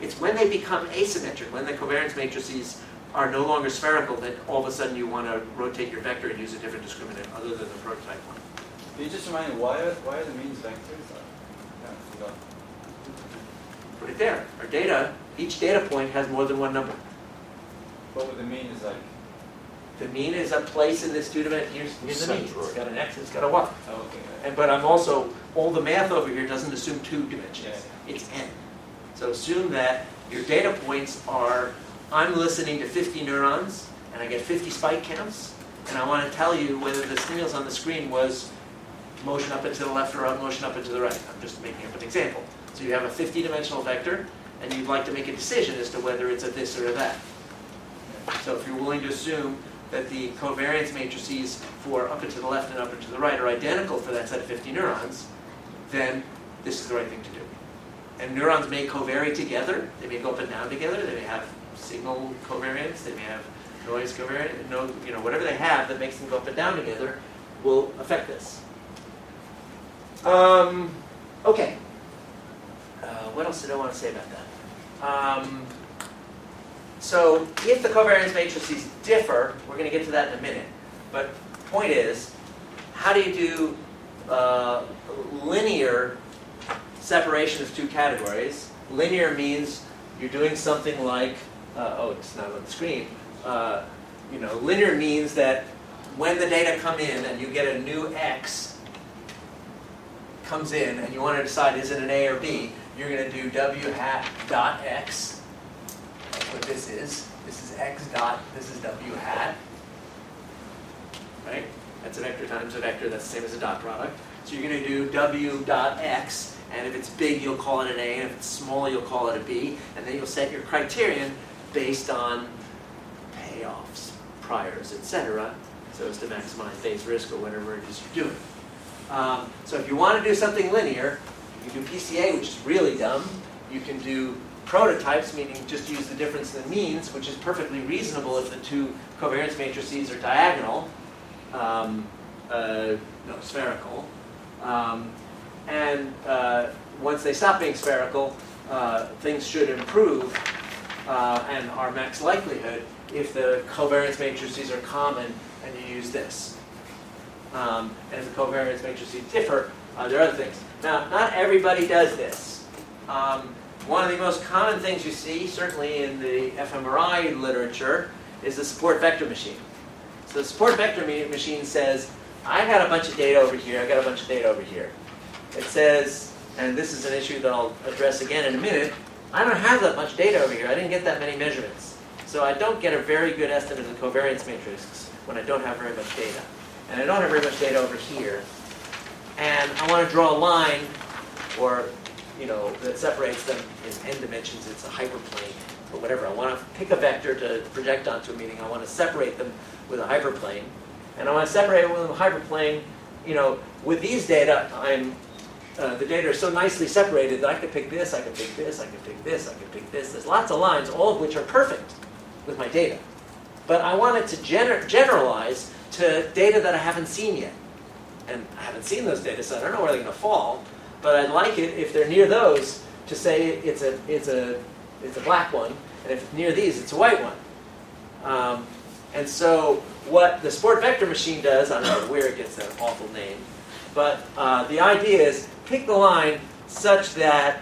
It's when they become asymmetric, when the covariance matrices are no longer spherical, that all of a sudden you want to rotate your vector and use a different discriminant other than the prototype one. Can you just remind me, why are the means vectors? Yeah, I forgot. Put it there. Our data, each data point has more than one number. But what the mean is like? The mean is a place in this two-dimensional. Here's the mean. Centroid. It's got an x, it's got a y. Oh, okay. But I'm also, all the math over here doesn't assume 2 dimensions. Yeah. It's n. So assume that your data points are, I'm listening to 50 neurons, and I get 50 spike counts, and I want to tell you whether the stimulus on the screen was motion up and to the left or motion up and to the right. I'm just making up an example. So you have a 50-dimensional vector, and you'd like to make a decision as to whether it's a this or a that. So if you're willing to assume that the covariance matrices for up and to the left and up and to the right are identical for that set of 50 neurons, then this is the right thing to do. And neurons may covary together. They may go up and down together. They may have signal covariance. They may have noise covariance. Whatever they have that makes them go up and down together will affect this. Okay. What else did I want to say about that? So if the covariance matrices differ, we're going to get to that in a minute. But point is, how do you do linear separation of two categories? Linear means you're doing something like, it's not on the screen. Linear means that when the data come in and you get a new x comes in and you want to decide is it an A or B, you're going to do w hat dot x. That's what this is. This is x dot, this is w hat. Right? That's a vector times a vector. That's the same as a dot product. So you're going to do w dot x, and if it's big, you'll call it an A, and if it's small, you'll call it a B, and then you'll set your criterion based on payoffs, priors, etc., so as to maximize phase risk or whatever it is you're doing. So if you want to do something linear, you can do PCA, which is really dumb. You can do prototypes, meaning just use the difference in the means, which is perfectly reasonable if the two covariance matrices are diagonal, spherical. Once they stop being spherical, things should improve and are max likelihood if the covariance matrices are common and you use this. And if the covariance matrices differ, There are other things. Now, not everybody does this. One of the most common things you see, certainly in the fMRI literature, is the support vector machine. So the support vector machine says, I got a bunch of data over here, I got a bunch of data over here. It says, and this is an issue that I'll address again in a minute, I don't have that much data over here. I didn't get that many measurements. So I don't get a very good estimate of the covariance matrix when I don't have very much data. And I don't have very much data over here. And I want to draw a line, or that separates them in n dimensions. It's a hyperplane, or whatever. I want to pick a vector to project onto, meaning I want to separate them with a hyperplane. And I want to separate it with a hyperplane. With these data, the data are so nicely separated that I could pick this, I could pick this, I could pick this, I could pick this. There's lots of lines, all of which are perfect with my data. But I want it to generalize to data that I haven't seen yet. And I haven't seen those data, so I don't know where they're going to fall. But I'd like it, if they're near those, to say it's a black one, and if near these, it's a white one. And so what the support vector machine does, I don't know where it gets that awful name, but the idea is pick the line such that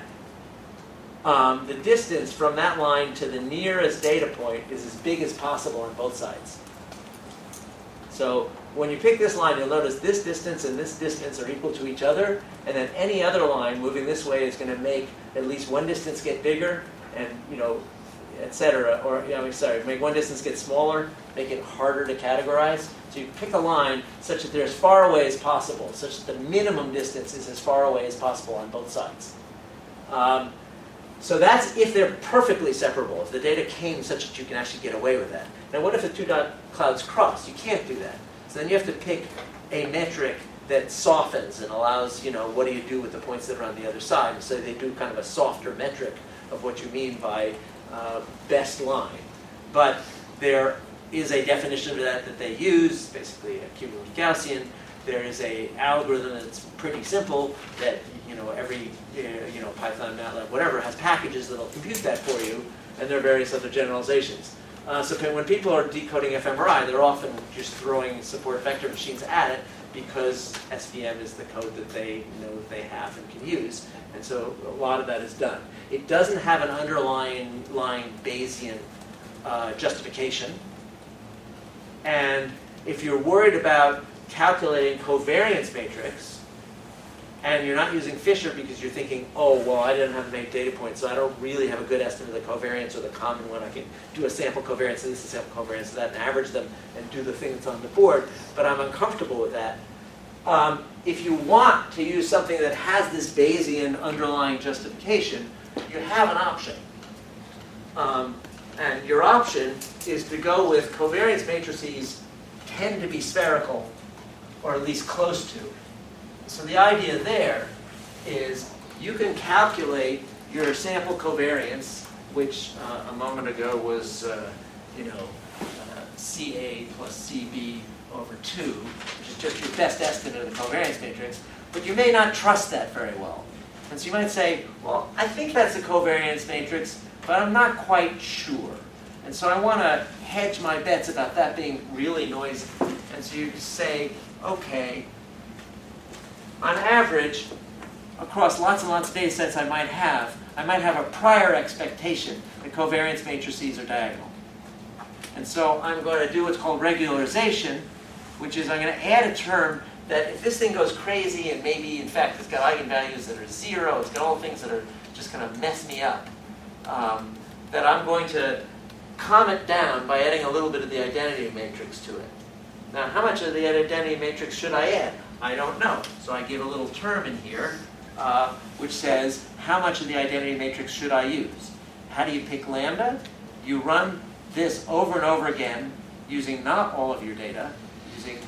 the distance from that line to the nearest data point is as big as possible on both sides. So when you pick this line, you'll notice this distance and this distance are equal to each other, and then any other line moving this way is going to make at least one distance get bigger, and etc. Or make one distance get smaller, make it harder to categorize. So you pick a line such that they're as far away as possible, such that the minimum distance is as far away as possible on both sides. So that's if they're perfectly separable, if the data came such that you can actually get away with that. Now what if the two dot clouds cross? You can't do that. So then you have to pick a metric that softens and allows, what do you do with the points that are on the other side? So they do kind of a softer metric of what you mean by best line. But there is a definition of that they use, basically a cumulative Gaussian. There is a algorithm that's pretty simple that every Python, MATLAB, whatever has packages that'll compute that for you, and there are various other generalizations. So when people are decoding fMRI, they're often just throwing support vector machines at it because SVM is the code that they know that they have and can use, and so a lot of that is done. It doesn't have an underlying Bayesian justification, and if you're worried about calculating covariance matrix, and you're not using Fisher because you're thinking, oh, well, I didn't have many data points, so I don't really have a good estimate of the covariance or the common one. I can do a sample covariance, and this is a sample covariance of that, and average them and do the thing that's on the board, but I'm uncomfortable with that. If you want to use something that has this Bayesian underlying justification, you have an option. And your option is to go with covariance matrices tend to be spherical, or at least close to. So the idea there is you can calculate your sample covariance, which a moment ago was, CA plus CB over 2, which is just your best estimate of the covariance matrix, but you may not trust that very well. And so you might say, well, I think that's a covariance matrix, but I'm not quite sure. And so I want to hedge my bets about that being really noisy. And so you say, okay, on average, across lots and lots of data sets I might have a prior expectation that covariance matrices are diagonal. And so I'm going to do what's called regularization, which is I'm going to add a term that if this thing goes crazy and maybe, in fact, it's got eigenvalues that are 0, it's got all things that are just going to mess me up, that I'm going to calm it down by adding a little bit of the identity matrix to it. Now, how much of the identity matrix should I add? I don't know. So I give a little term in here which says, how much of the identity matrix should I use? How do you pick lambda? You run this over and over again using not all of your data, using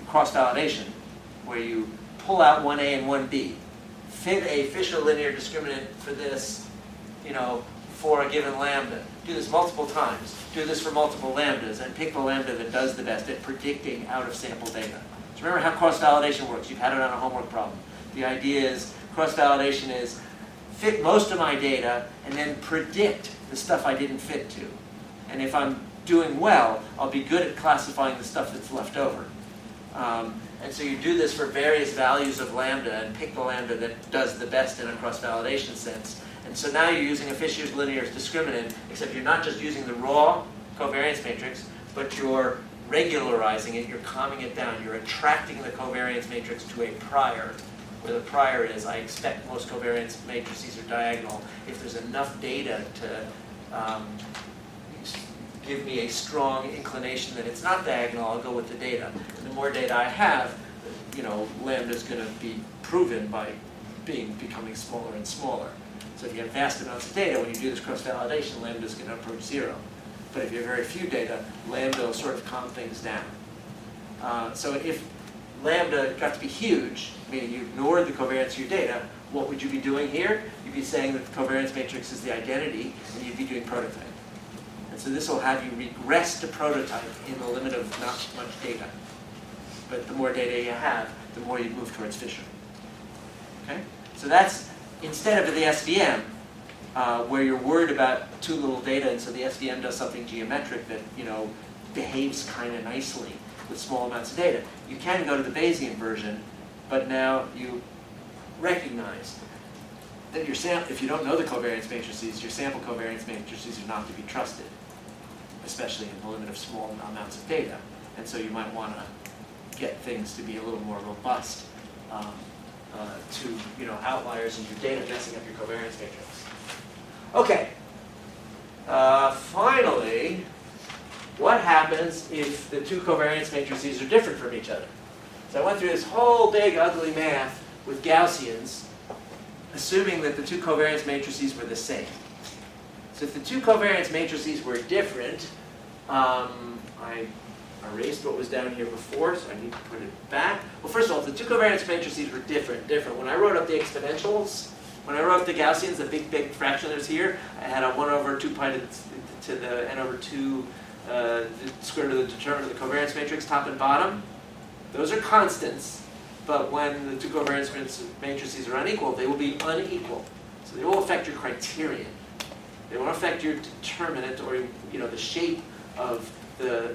cross-validation, where you pull out 1A and 1B, fit a Fisher linear discriminant for this, for a given lambda. Do this multiple times. Do this for multiple lambdas, and pick the lambda that does the best at predicting out-of-sample data. So remember how cross-validation works. You've had it on a homework problem. The idea is cross-validation is fit most of my data and then predict the stuff I didn't fit to. And if I'm doing well, I'll be good at classifying the stuff that's left over. And so you do this for various values of lambda and pick the lambda that does the best in a cross-validation sense. And so now you're using a Fisher's linear discriminant, except you're not just using the raw covariance matrix, but you're regularizing it, you're calming it down, you're attracting the covariance matrix to a prior, where the prior is, I expect most covariance matrices are diagonal. If there's enough data to give me a strong inclination that it's not diagonal, I'll go with the data. And the more data I have, lambda is going to be proven by becoming smaller and smaller. So if you have vast amounts of data, when you do this cross-validation, lambda is going to approach 0. But if you have very few data, lambda will sort of calm things down. So if lambda got to be huge, meaning you ignored the covariance of your data, what would you be doing here? You'd be saying that the covariance matrix is the identity, and you'd be doing prototype. And so this will have you regress to prototype in the limit of not much data. But the more data you have, the more you move towards Fisher. Okay? So that's, instead of the SVM, where you're worried about too little data, and so the SVM does something geometric that behaves kind of nicely with small amounts of data. You can go to the Bayesian version, but now you recognize that if you don't know the covariance matrices, your sample covariance matrices are not to be trusted, especially in the limit of small amounts of data. And so you might want to get things to be a little more robust to outliers in your data messing up your covariance matrix. Okay. Finally, what happens if the two covariance matrices are different from each other? So I went through this whole big ugly math with Gaussians, assuming that the two covariance matrices were the same. So if the two covariance matrices were different, I erased what was down here before, so I need to put it back. Well, first of all, if the two covariance matrices were different, when I wrote up the exponentials, when I wrote up the Gaussians, the big fraction that's here, I had a 1 over 2 pi to the n over 2 the square root of the determinant of the covariance matrix, top and bottom. Those are constants, but when the two covariance matrices are unequal, they will be unequal. So they will affect your criterion. They won't affect your determinant or the shape of the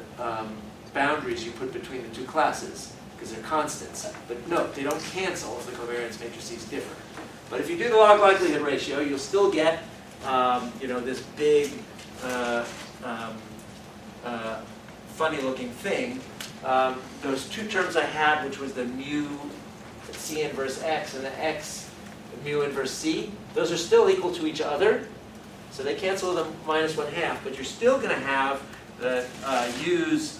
boundaries you put between the two classes, because they're constants. But note, they don't cancel if the covariance matrices differ. But if you do the log likelihood ratio, you'll still get this big funny-looking thing. Those two terms I had, which was the mu c inverse x and the x mu inverse c, those are still equal to each other. So they cancel the minus 1/2, but you're still going to have the use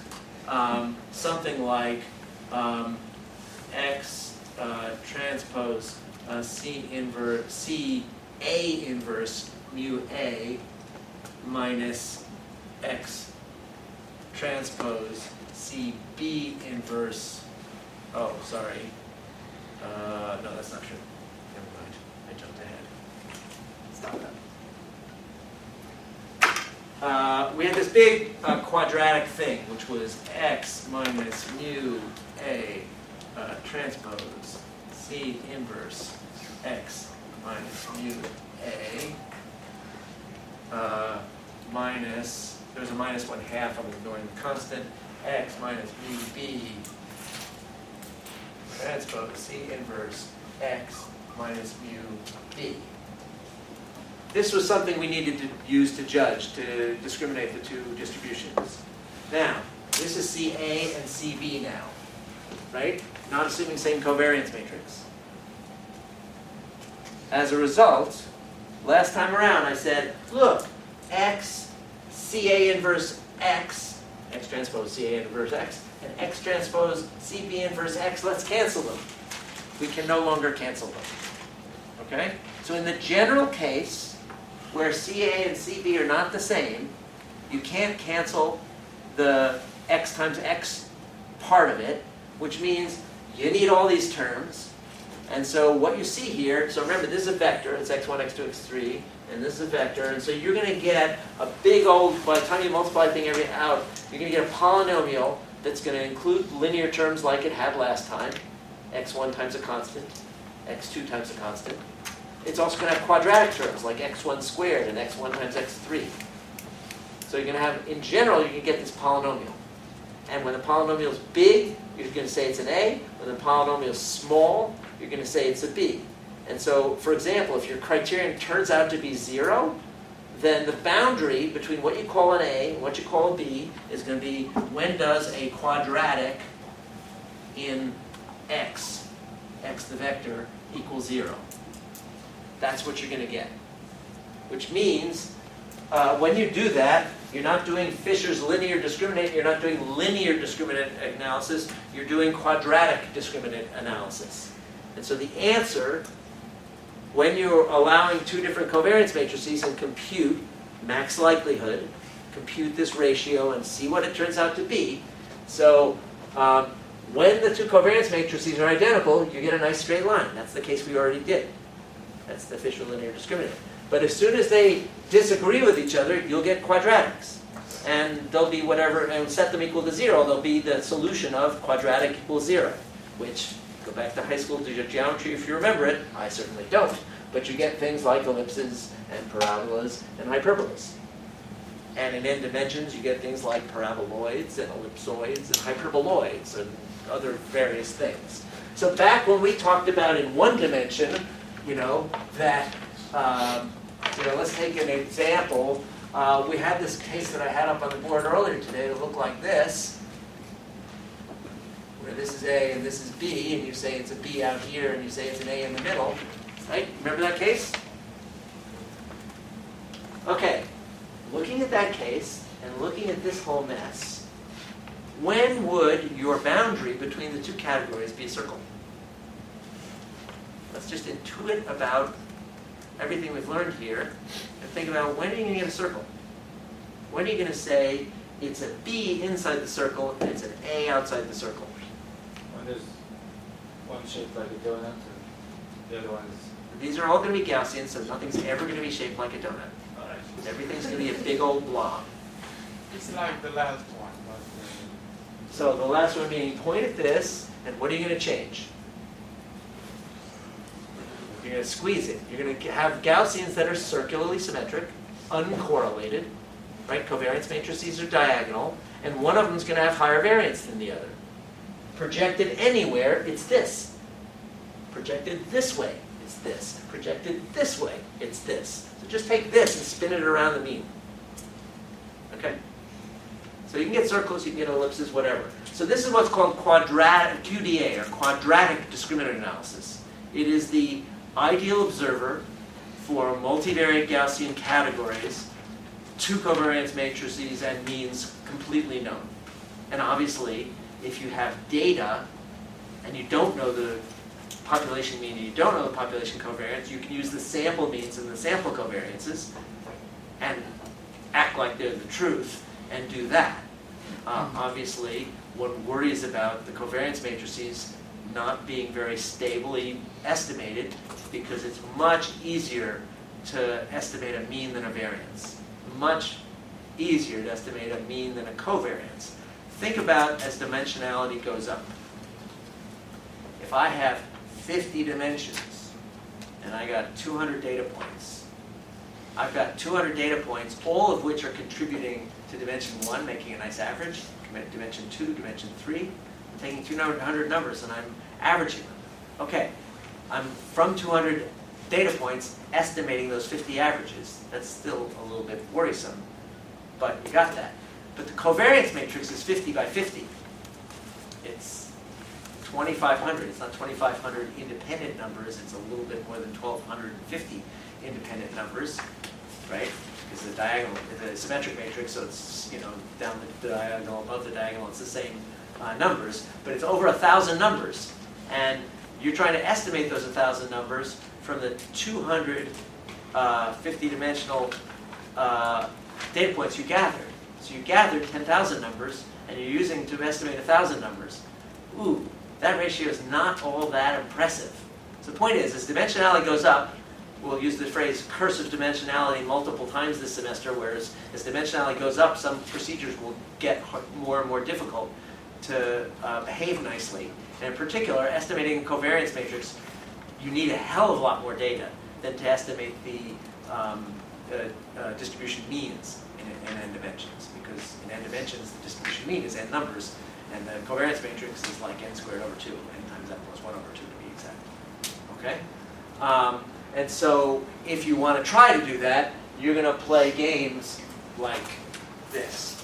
something like x transpose c a inverse mu a minus x transpose CB inverse, no, that's not true. Never mind, I jumped ahead. Stop that. We had this big quadratic thing, which was x minus mu a transpose C inverse x minus mu a minus, there's a minus 1/2, I'm ignoring the constant, x minus mu b transpose C inverse x minus mu b. This was something we needed to use to judge, to discriminate the two distributions. Now, this is CA and CB now, right? Not assuming same covariance matrix. As a result, last time around I said, look, x CA inverse x transpose CA inverse x, and x transpose CB inverse x, let's cancel them. We can no longer cancel them. Okay? So in the general case, where CA and CB are not the same, you can't cancel the x times x part of it, which means you need all these terms. And so what you see here, so remember this is a vector, it's x1, x2, x3, and this is a vector, and so you're going to get a big old, by the time you multiply everything out, you're going to get a polynomial that's going to include linear terms like it had last time, x1 times a constant, x2 times a constant. It's also going to have quadratic terms like x1 squared and x1 times x3. So you're going to have, in general, you can get this polynomial. And when the polynomial is big, you're going to say it's an A. When the polynomial is small, you're going to say it's a B. And so, for example, if your criterion turns out to be 0, then the boundary between what you call an A and what you call a B is going to be when does a quadratic in x the vector, equals 0. That's what you're going to get. Which means when you do that, you're not doing Fisher's linear discriminant, you're not doing linear discriminant analysis, you're doing quadratic discriminant analysis. And so the answer, when you're allowing two different covariance matrices and compute max likelihood, compute this ratio and see what it turns out to be. So when the two covariance matrices are identical, you get a nice straight line. That's the case we already did. That's the Fisher linear discriminant. But as soon as they disagree with each other, you'll get quadratics. And they'll be whatever, and set them equal to 0, they'll be the solution of quadratic equals 0, which, go back to high school geometry if you remember it, I certainly don't. But you get things like ellipses and parabolas and hyperbolas. And in n dimensions, you get things like paraboloids and ellipsoids and hyperboloids and other various things. So back when we talked about in one dimension, that, let's take an example. We had this case that I had up on the board earlier today that looked like this, where this is A and this is B, and you say it's a B out here, and you say it's an A in the middle. Right? Remember that case? Okay. Looking at that case, and looking at this whole mess, when would your boundary between the two categories be a circle? Let's just intuit about everything we've learned here and think about when are you going to get a circle? When are you going to say it's a B inside the circle and it's an A outside the circle? When there's one shaped like a donut and the other one is... These are all going to be Gaussian, so nothing's ever going to be shaped like a donut. Alright. Everything's going to be a big old blob. It's like the last one, but... So the last one being point at this, and what are you going to change? You're going to squeeze it. You're going to have Gaussians that are circularly symmetric, uncorrelated, right? Covariance matrices are diagonal, and one of them is going to have higher variance than the other. Projected anywhere, it's this. Projected this way, it's this. Projected this way, it's this. So just take this and spin it around the mean. Okay? So you can get circles, you can get ellipses, whatever. So this is what's called quadratic QDA, or quadratic discriminant analysis. It is the ideal observer for multivariate Gaussian categories, two covariance matrices, and means completely known. And obviously, if you have data and you don't know the population mean and you don't know the population covariance, you can use the sample means and the sample covariances and act like they're the truth and do that. Obviously, one worries about the covariance matrices not being very stably estimated because it's much easier to estimate a mean than a variance. Much easier to estimate a mean than a covariance. Think about as dimensionality goes up. If I have 50 dimensions and I got 200 data points, I've got 200 data points, all of which are contributing to dimension 1, making a nice average, dimension 2, dimension 3. I'm taking 200 numbers and I'm averaging them. Okay, I'm from 200 data points estimating those 50 averages. That's still a little bit worrisome, but you got that. But the covariance matrix is 50 by 50. It's 2,500. It's not 2,500 independent numbers. It's a little bit more than 1,250 independent numbers, right? Because the diagonal, the symmetric matrix, so it's down the diagonal, above the diagonal, it's the same numbers, but it's over 1,000 numbers, and you're trying to estimate those 1,000 numbers from the 200 50-dimensional data points you gathered. So you gathered 10,000 numbers, and you're using to estimate 1,000 numbers. Ooh, that ratio is not all that impressive. So the point is, as dimensionality goes up, we'll use the phrase cursive dimensionality multiple times this semester, whereas as dimensionality goes up, some procedures will get more and more difficult to behave nicely. And in particular, estimating a covariance matrix, you need a hell of a lot more data than to estimate the distribution means. in n dimensions, because in n dimensions, the distribution mean is n numbers, and the covariance matrix is like n squared over 2, n times n plus 1 over 2 to be exact. Okay? And so if you want to try to do that, you're going to play games like this.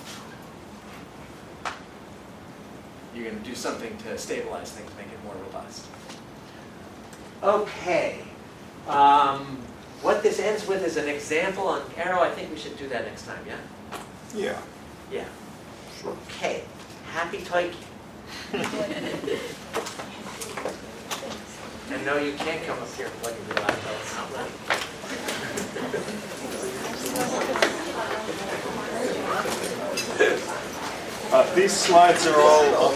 You're going to do something to stabilize things, make it more robust. Okay. What this ends with is an example on arrow. I think we should do that next time, yeah? Yeah. Yeah. Sure. Okay. Happy Toiki. And no, you can't come up here and plug in your laptop. It's not ready. These slides are all